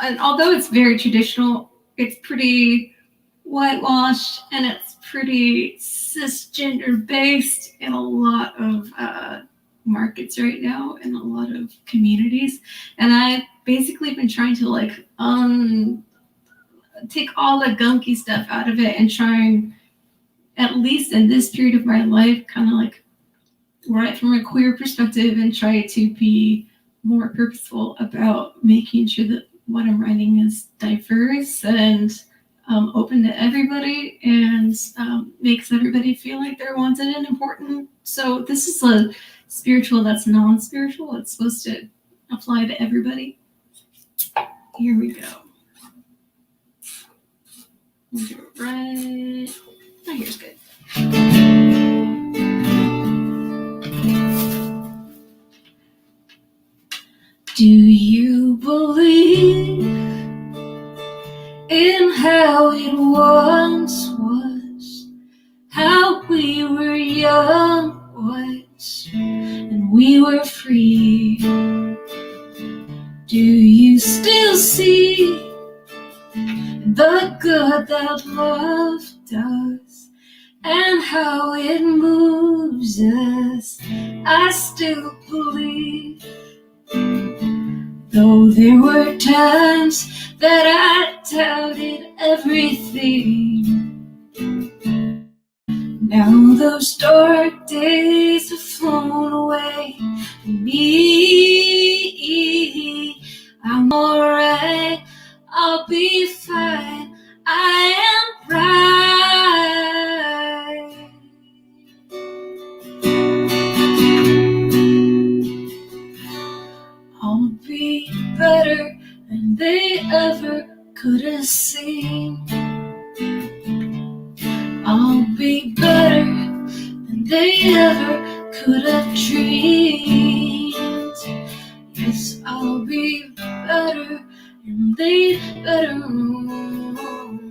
Speaker 6: And although it's very traditional, it's pretty whitewashed and it's pretty cisgender based in a lot of markets right now in a lot of communities. And I've basically been trying to like take all the gunky stuff out of it and trying, at least in this period of my life, kind of like write from a queer perspective and try to be more purposeful about making sure that what I'm writing is diverse and open to everybody and makes everybody feel like they're wanted and important. So this is a spiritual that's non-spiritual. It's supposed to apply to everybody. Here we go. We'll do it right. Oh, here's good. Do you believe in how it once was, how we were young once and we were free? Do you still see the good that love does and how it moves us? I still believe, though there were times that I doubted everything. Now those dark days have flown away from me. I'm alright, I'll be fine, I am right. I'll be better than they ever could have seen. I'll be better than they ever could have dreamed. Yes, I'll be better than they better believe.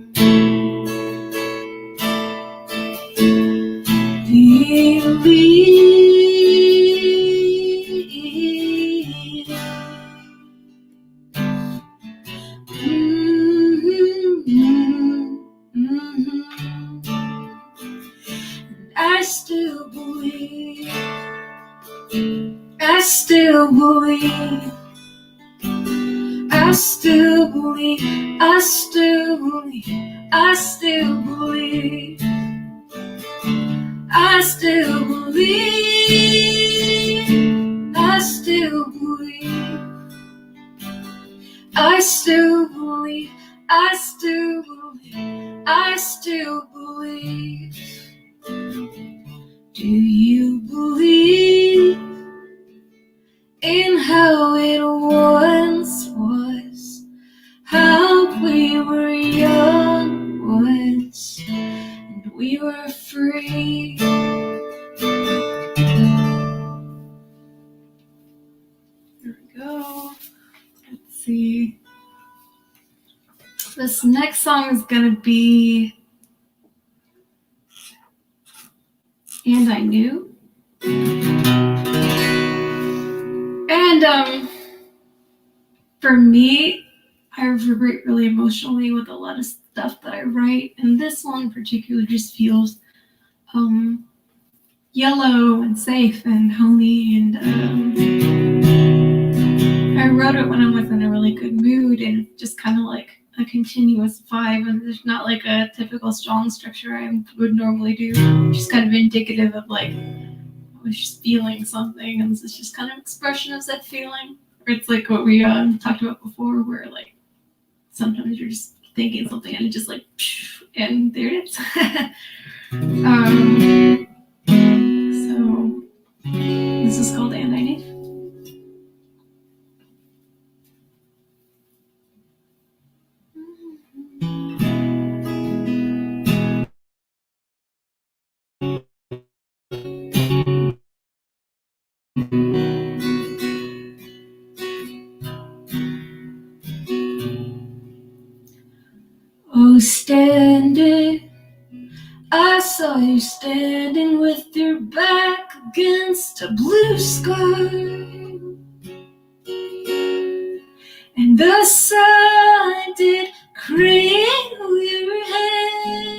Speaker 6: I still believe. I still believe. I still believe. I still believe. I still believe. I still believe. I still believe. I still believe. I still believe. I still believe. Do you believe in how it once was? How we were young once and we were free. Here we go. Let's see. This next song is gonna be And I Knew. And for me, I reverberate really emotionally with a lot of stuff that I write, and this one in particular just feels yellow and safe and homey, and I wrote it when I was in a really good mood, and just kind of like a continuous vibe, and there's not like a typical strong structure I would normally do, just kind of indicative of like I was just feeling something, and this is just kind of expression of that feeling. Or it's like what we talked about before, where like sometimes you're just thinking something and it just like, and there it is. So this is called And I Knew. Oh, standing, I saw you standing with your back against a blue sky, and the sun did cradle your head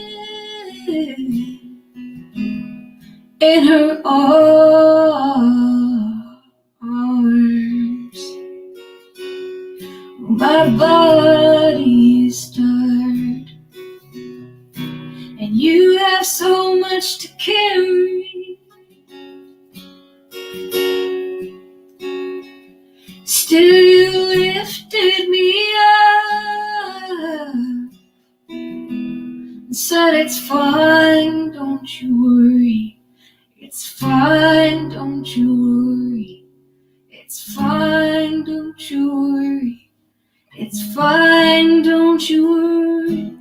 Speaker 6: in her arms. My body is tired, and you have so much to carry. Still you lifted me up and said it's fine, don't you worry. It's fine, don't you worry. It's fine, don't you worry. It's fine, don't you worry.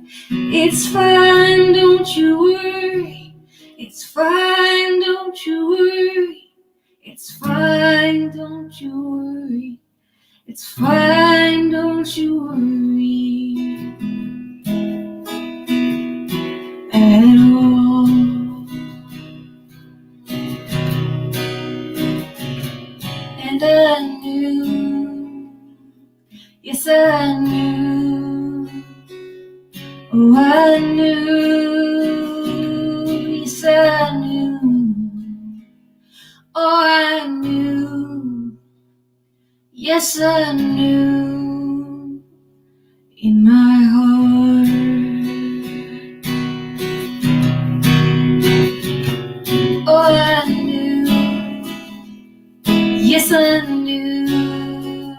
Speaker 6: It's fine, don't you worry. It's fine, don't you worry. It's fine, don't you worry. It's fine, don't you worry at all. And I knew, yes I knew, oh I knew, yes I knew, oh I knew, yes I knew, in my heart. Oh, I knew, yes I knew.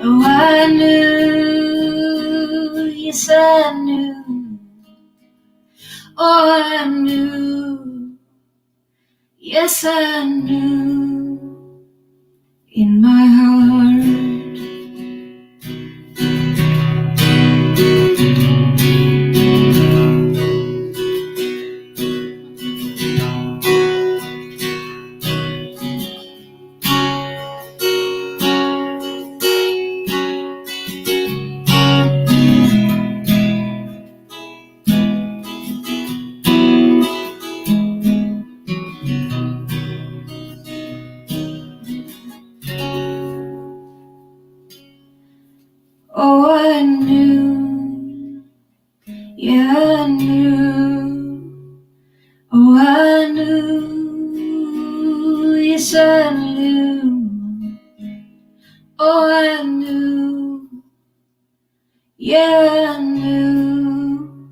Speaker 6: Oh, I knew, yes I knew. Oh, I knew, yes I knew, in my heart. Oh, I knew, yeah, I knew. Oh, I knew, yes, I knew. Oh, I knew, yeah, I knew,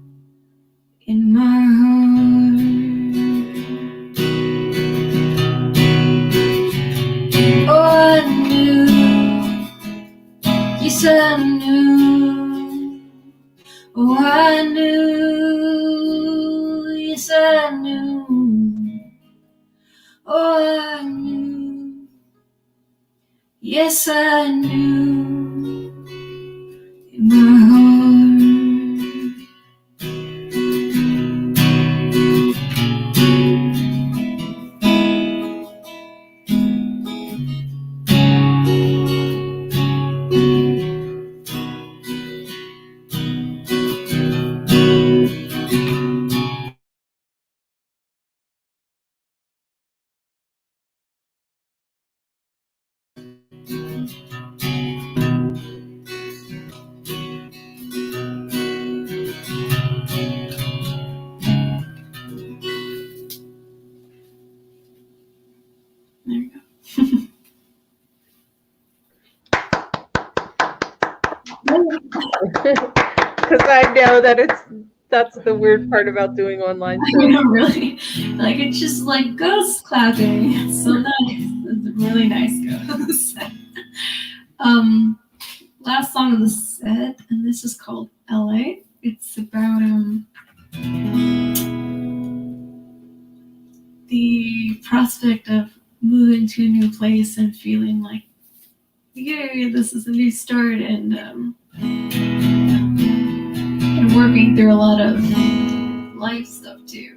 Speaker 6: in my heart. Oh, I knew, yes, I knew. Oh, I knew, yes, I knew. Oh, I knew, yes, I knew, in my heart. There we go.
Speaker 5: Because I know that that's the weird part about doing online
Speaker 6: I
Speaker 5: shows.
Speaker 6: know, really. Like, it's just like ghost clapping. It's so nice. It's a really nice ghost. Last song of the set, and this is called LA. It's about the prospect of moving to a new place and feeling like, yay, this is a new start, and working through a lot of life stuff too.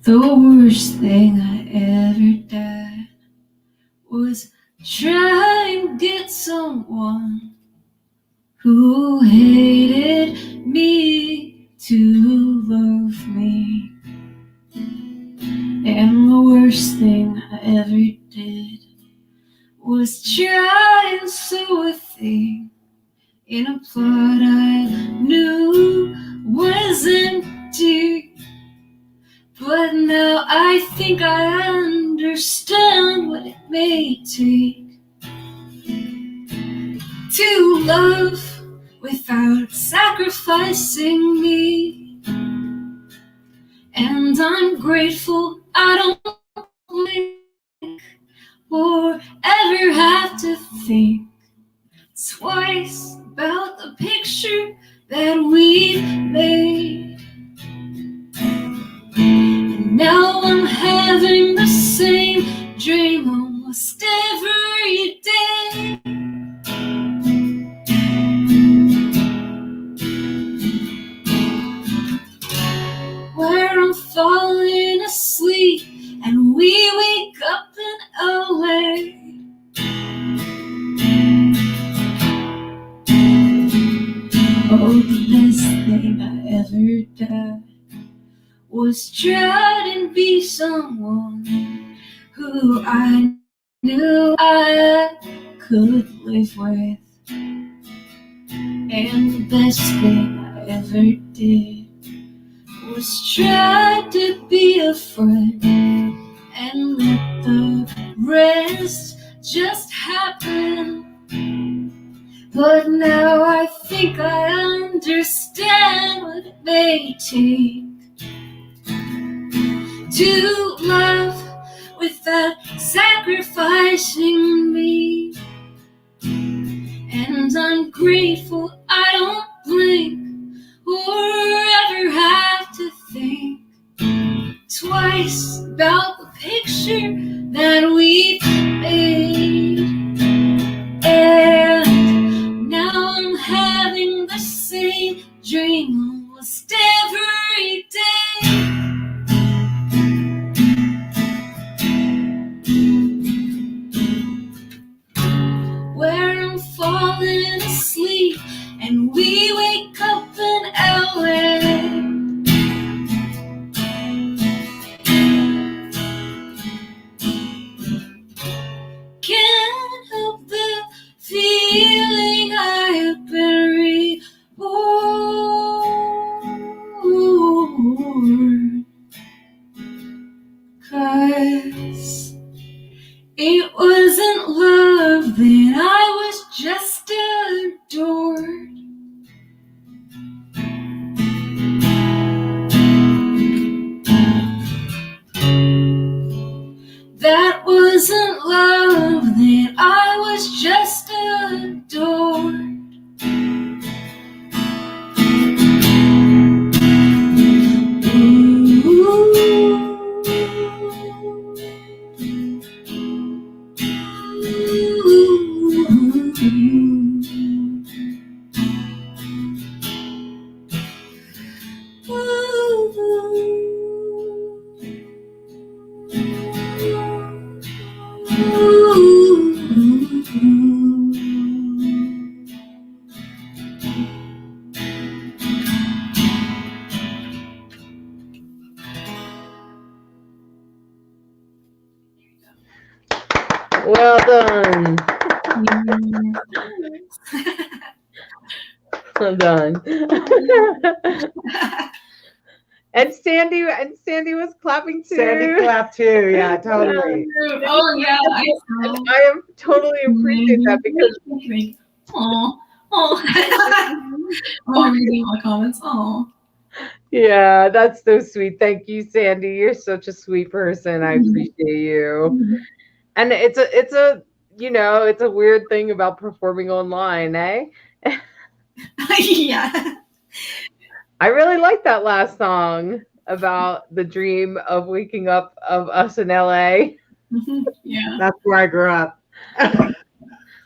Speaker 6: The worst thing I ever did was try and get someone who hated me to love me. And the worst thing I ever did was try and sew a thing in a plot I knew was empty. But now I think I understand what it may take to love without sacrificing me. And I'm grateful I don't blink or ever have to think twice about the picture that we've made. And now I'm having the same dream almost every day. Where I'm falling asleep and we wake up in LA. Oh, the best thing I ever did was try and be someone who I knew I could live with. And the best thing I ever did was try to be a friend and let the rest just happen. But now I think I understand what it may take to love without sacrificing me. And I'm grateful I don't blink or ever have to think twice about the picture that we've made. And now I'm having the same dream almost every day. Where I'm falling asleep and we wake up in LA. Can't help the feeling I have been reborn. 'Cause it wasn't love that I was just adored. That wasn't love that I was just adored.
Speaker 5: Well done. Well done. And Sandy was clapping too.
Speaker 4: Sandy clapped too. Yeah, totally.
Speaker 6: Oh yeah, I saw.
Speaker 5: I am totally appreciate that because
Speaker 6: Oh, I'm reading all the comments. Oh,
Speaker 5: yeah, that's so sweet. Thank you, Sandy. You're such a sweet person. I appreciate you. And it's a it's a weird thing about performing online, eh?
Speaker 6: yeah.
Speaker 5: I really like that last song about the dream of waking up of us in LA.
Speaker 6: Yeah.
Speaker 4: That's where I grew up.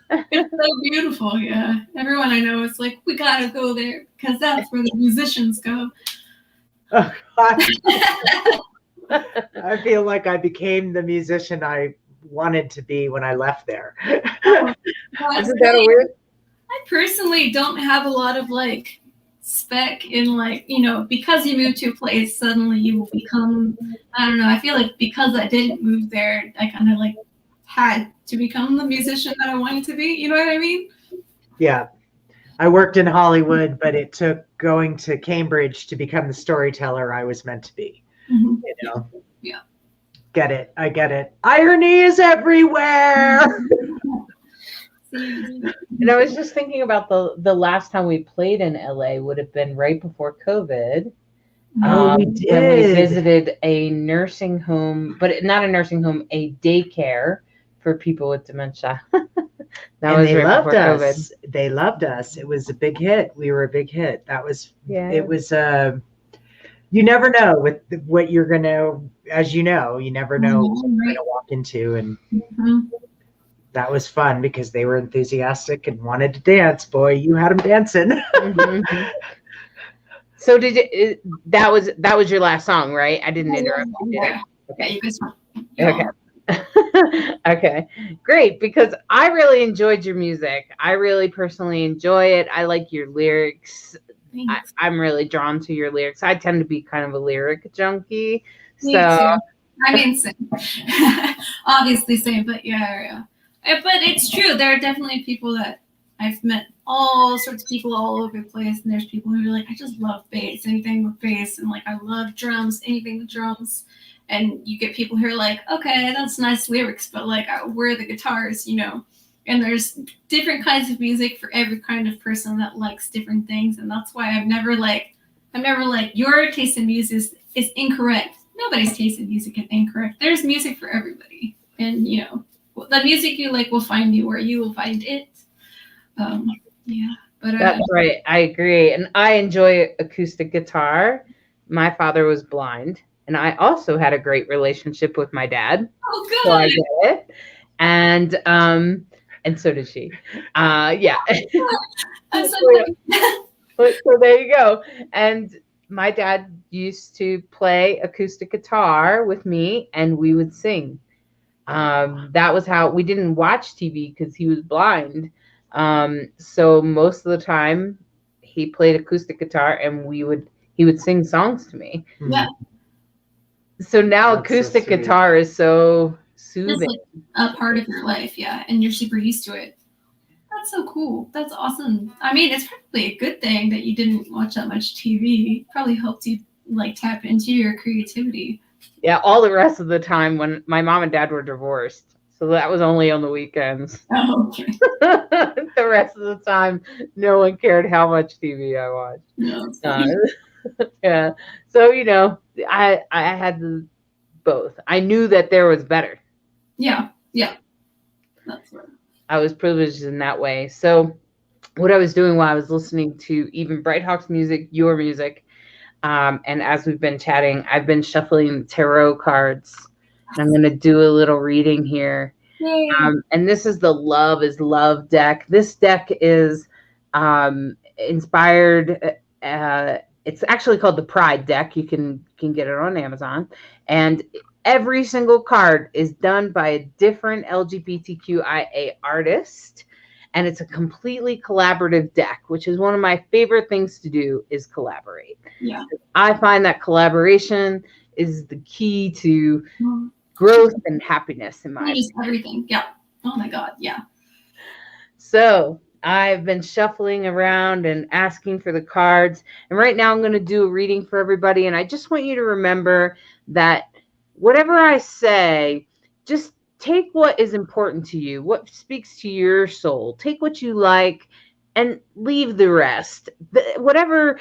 Speaker 6: It's so beautiful, yeah. Everyone I know is like, we gotta go there because that's where the musicians go.
Speaker 4: Oh, God. I feel like I became the musician I wanted to be when I left there.
Speaker 5: Isn't that a weird?
Speaker 6: I personally don't have a lot of like spec in like, because you move to a place, suddenly you will become, I don't know, I feel like because I didn't move there, I kind of like had to become the musician that I wanted to be. You know what I mean?
Speaker 4: Yeah. I worked in Hollywood, but it took going to Cambridge to become the storyteller I was meant to be.
Speaker 6: Mm-hmm.
Speaker 4: Yeah. Get it. I get it. Irony is everywhere.
Speaker 5: And I was just thinking about the last time we played in LA would have been right before COVID.
Speaker 4: We did.
Speaker 5: When we visited a nursing home, but not a nursing home, a daycare for people with dementia.
Speaker 4: They loved us. They loved us. It was a big hit. We were a big hit. It was you never know with what you're going to, as you know, you never know what you're going to walk into. And that was fun because they were enthusiastic and wanted to dance. Boy, you had them dancing.
Speaker 5: So that was your last song, right? I didn't interrupt you.
Speaker 6: Yeah. Okay, you guys.
Speaker 5: Okay. Okay, great, because I really enjoyed your music. I really personally enjoy it. I like your lyrics. I'm really drawn to your lyrics. I tend to be kind of a lyric junkie.
Speaker 6: Me too. I mean, same. Obviously same, but yeah. But it's true. There are definitely people that I've met all sorts of people all over the place, and there's people who are like, I just love bass, anything with bass, and like I love drums, anything with drums. And you get people who are like, okay, that's nice lyrics, but like, where are the guitars, you know? And there's different kinds of music for every kind of person that likes different things, and that's why I'm never like, your taste in music is incorrect. Nobody's taste in music is incorrect. There's music for everybody, and you know, the music you like will find you where you will find it. Yeah, but
Speaker 5: that's right. I agree, and I enjoy acoustic guitar. My father was blind, and I also had a great relationship with my dad.
Speaker 6: Oh, good.
Speaker 5: So I get it, and so did she. Yeah. So there you go. And my dad used to play acoustic guitar with me, and we would sing. That was how we didn't watch TV because he was blind. So most of the time he played acoustic guitar, and he would sing songs to me.
Speaker 6: Yeah.
Speaker 5: So now acoustic guitar is so soothing.
Speaker 6: It's like a part of your life, yeah, and you're super used to it. That's so cool. That's awesome. I mean, it's probably a good thing that you didn't watch that much TV. It probably helped you like tap into your creativity.
Speaker 5: Yeah, all the rest of the time when my mom and dad were divorced. So that was only on the weekends.
Speaker 6: Oh, okay.
Speaker 5: The rest of the time, no one cared how much TV I watched.
Speaker 6: No,
Speaker 5: yeah. So, you know, I had both. I knew that there was better.
Speaker 6: Yeah. That's right.
Speaker 5: I was privileged in that way. So what I was doing while I was listening to even Brighthawk's music, your music, and as we've been chatting, I've been shuffling tarot cards. And I'm going to do a little reading here. And this is the Love is Love deck. This deck is inspired. It's actually called the Pride deck. You can get it on Amazon. And every single card is done by a different LGBTQIA artist. And it's a completely collaborative deck, which is one of my favorite things to do is collaborate.
Speaker 6: Yeah.
Speaker 5: I find that collaboration is the key to growth and happiness in my life.
Speaker 6: Everything. Yeah. Oh my God. Yeah.
Speaker 5: So I've been shuffling around and asking for the cards. And right now I'm going to do a reading for everybody. And I just want you to remember that whatever I say, just take what is important to you, what speaks to your soul. Take what you like and leave the rest. Whatever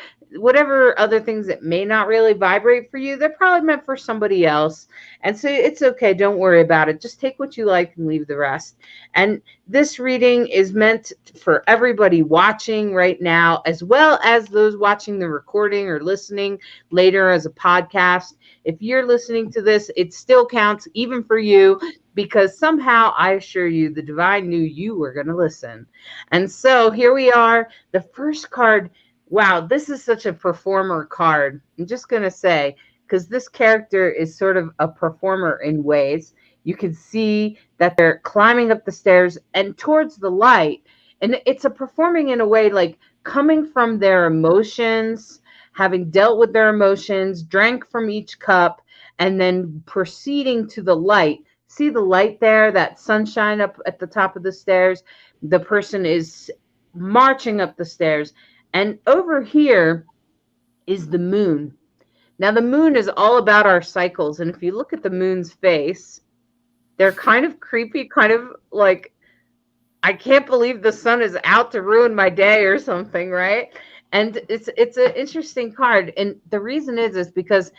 Speaker 5: other things that may not really vibrate for you, they're probably meant for somebody else. And so it's okay. Don't worry about it. Just take what you like and leave the rest. And this reading is meant for everybody watching right now, as well as those watching the recording or listening later as a podcast. If you're listening to this, it still counts even for you, because somehow I assure you the divine knew you were going to listen. And so here we are. The first card. Wow, this is such a performer card. I'm just going to say, because this character is sort of a performer in ways. You can see that they're climbing up the stairs and towards the light. And it's a performing in a way like coming from their emotions, having dealt with their emotions, drank from each cup, and then proceeding to the light. See the light there, that sunshine up at the top of the stairs? The person is marching up the stairs. And over here is the moon. Now, the moon is all about our cycles. And if you look at the moon's face, they're kind of creepy, kind of like, I can't believe the sun is out to ruin my day or something, right? And it's an interesting card. And the reason is because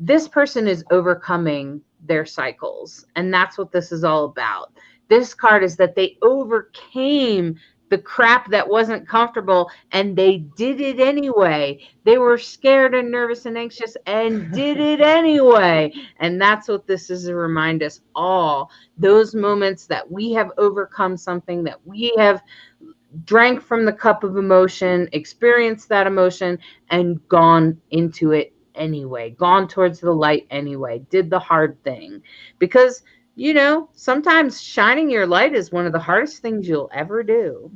Speaker 5: this person is overcoming their cycles. And that's what this is all about. This card is that they overcame the crap that wasn't comfortable, and they did it anyway. They were scared and nervous and anxious and did it anyway. And that's what this is to remind us all. Those moments that we have overcome something, that we have drank from the cup of emotion, experienced that emotion, and gone into it anyway, gone towards the light anyway, did the hard thing. Because you know, sometimes shining your light is one of the hardest things you'll ever do.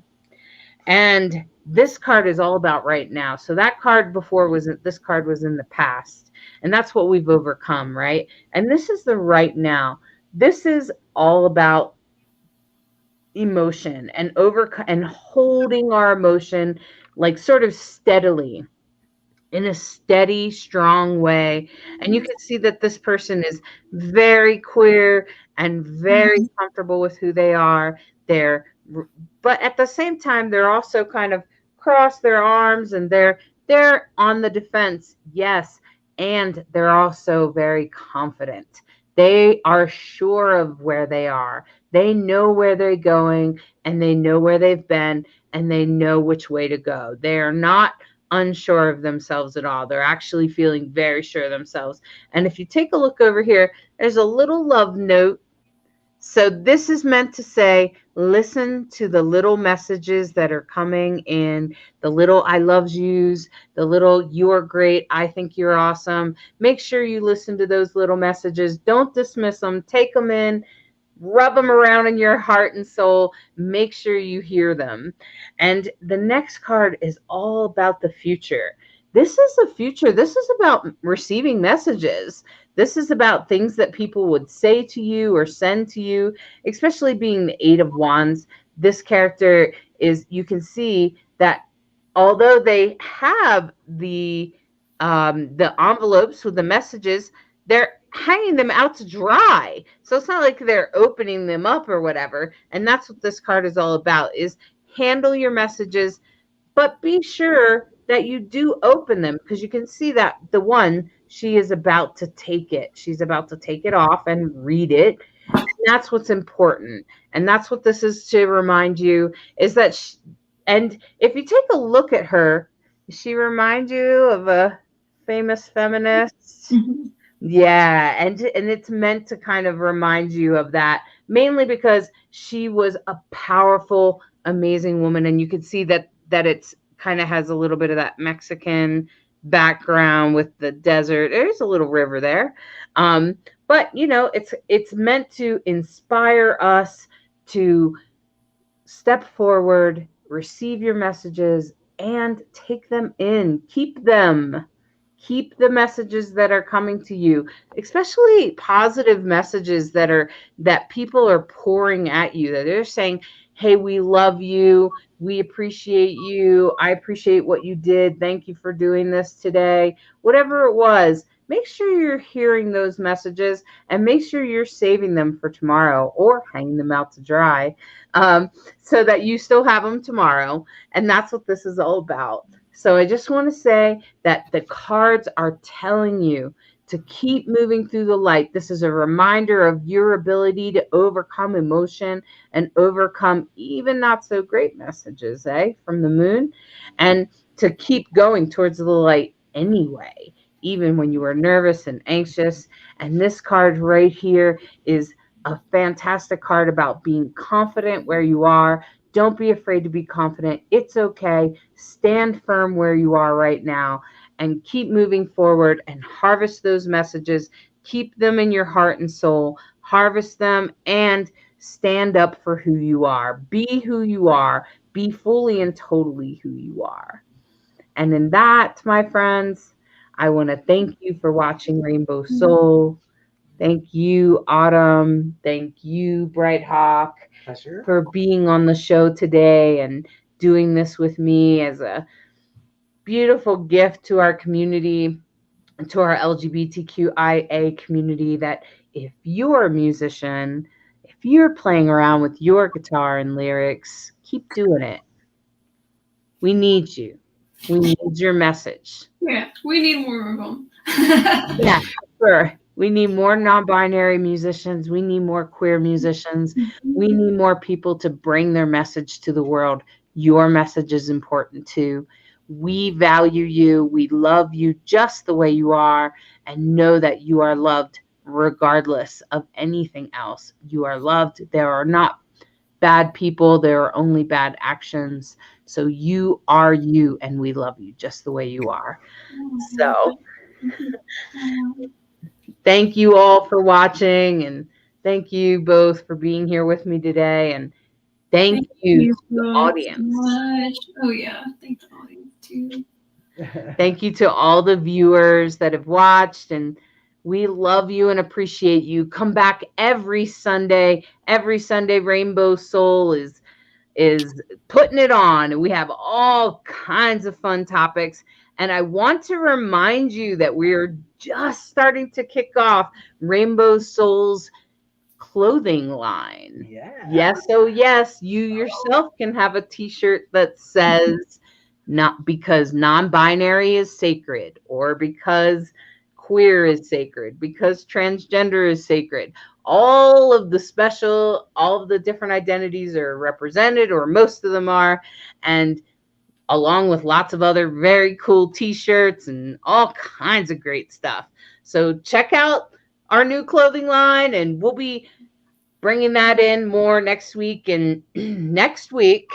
Speaker 5: And this card is all about right now. So that card before this card was in the past. And that's what we've overcome, right? And this is the right now. This is all about emotion and and holding our emotion like sort of steadily in a steady, strong way. And you can see that this person is very queer and very comfortable with who they are. They're, but at the same time, they're also kind of cross their arms and they're on the defense. Yes. And they're also very confident. They are sure of where they are. They know where they're going and they know where they've been and they know which way to go. They are not unsure of themselves at all. They're actually feeling very sure of themselves. And if you take a look over here, there's a little love note. So this is meant to say, listen to the little messages that are coming in, the little I love yous, the little you're great, I think you're awesome. Make sure you listen to those little messages. Don't dismiss them. Take them in. Rub them around in your heart and soul. Make sure you hear them. And the next card is all about the future. This is the future. This is about receiving messages. This is about things that people would say to you or send to you, especially being the Eight of Wands. This character is, you can see that although they have the envelopes with the messages, they're hanging them out to dry. So it's not like they're opening them up or whatever. And that's what this card is all about, is handle your messages, but be sure that you do open them, because you can see that the one, she is about to take it. She's about to take it off and read it. And that's what's important. And that's what this is to remind you, is that and if you take a look at her, does she remind you of a famous feminist?
Speaker 6: Mhm.
Speaker 5: Yeah, and it's meant to kind of remind you of that, mainly because she was a powerful, amazing woman, and you can see that it's kind of has a little bit of that Mexican background with the desert. There's a little river there, but you know, it's meant to inspire us to step forward, receive your messages, and take them in. Keep them. Keep the messages that are coming to you, especially positive messages that people are pouring at you, that they're saying, hey, we love you. We appreciate you. I appreciate what you did. Thank you for doing this today. Whatever it was, make sure you're hearing those messages and make sure you're saving them for tomorrow or hanging them out to dry, so that you still have them tomorrow. And that's what this is all about. So I just want to say that the cards are telling you to keep moving through the light. This is a reminder of your ability to overcome emotion and overcome even not so great messages, from the moon, and to keep going towards the light anyway, even when you are nervous and anxious. And this card right here is a fantastic card about being confident where you are. Don't be afraid to be confident. It's okay. Stand firm where you are right now and keep moving forward and harvest those messages. Keep them in your heart and soul. Harvest them and stand up for who you are. Be who you are. Be fully and totally who you are. And in that, my friends, I want to thank you for watching Rainbow Soul. Thank you, Autumn. Thank you, Bright Hawk, for being on the show today and doing this with me as a beautiful gift to our community, to our LGBTQIA community, that if you're a musician, if you're playing around with your guitar and lyrics, keep doing it. We need you. We need your message.
Speaker 6: Yeah, we need more of them.
Speaker 5: Yeah, sure. We need more non-binary musicians. We need more queer musicians. We need more people to bring their message to the world. Your message is important too. We value you. We love you just the way you are, and know that you are loved regardless of anything else. You are loved. There are not bad people. There are only bad actions. So you are you, and we love you just the way you are. So thank you all for watching, and thank you both for being here with me today. And thank you to the audience.
Speaker 6: Much. Oh yeah, thank the audience too.
Speaker 5: Thank you to all the viewers that have watched, and We love you and appreciate you. Come back every Sunday. Every Sunday, Rainbow Soul is putting it on. We have all kinds of fun topics. And I want to remind you that we're just starting to kick off Rainbow Soul's clothing line. Yes, oh yes, you yourself can have a t-shirt that says not because non-binary is sacred, or because queer is sacred, because transgender is sacred. All of the different identities are represented, or most of them are, and along with lots of other very cool t-shirts and all kinds of great stuff. So check out our new clothing line, and we'll be bringing that in more next week. And next week,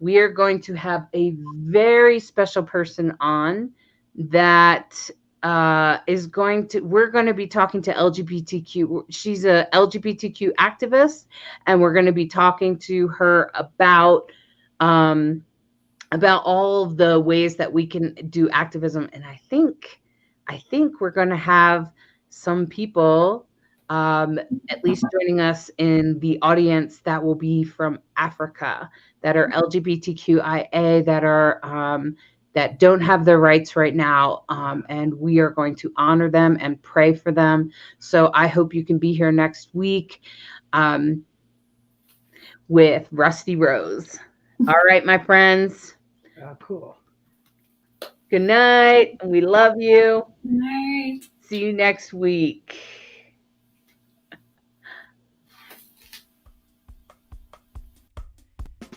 Speaker 5: we are going to have a very special person on that we're going to be talking to LGBTQ. She's a LGBTQ activist, and we're going to be talking to her about all of the ways that we can do activism. And I think we're going to have some people at least joining us in the audience that will be from Africa, that are LGBTQIA, that don't have their rights right now, and we are going to honor them and pray for them. So I hope you can be here next week with Rusty Rose. All right, my friends.
Speaker 8: Cool.
Speaker 5: Good night. We love you.
Speaker 6: Good night.
Speaker 5: See you next week.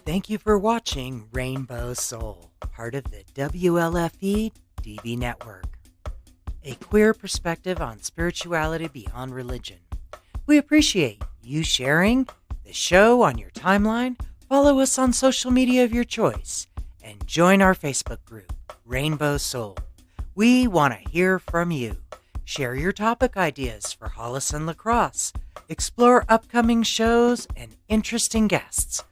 Speaker 4: Thank you for watching Rainbow Soul, part of the WLFE DB Network, a queer perspective on spirituality beyond religion. We appreciate you sharing the show on your timeline. Follow us on social media of your choice, and join our Facebook group, Rainbow Soul. We want to hear from you. Share your topic ideas for Hollis and Lacrosse. Explore upcoming shows and interesting guests.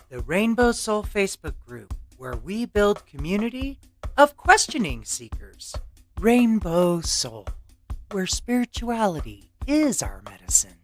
Speaker 4: The Rainbow Soul Facebook group, where we build community of questioning seekers. Rainbow Soul, where spirituality is our medicine.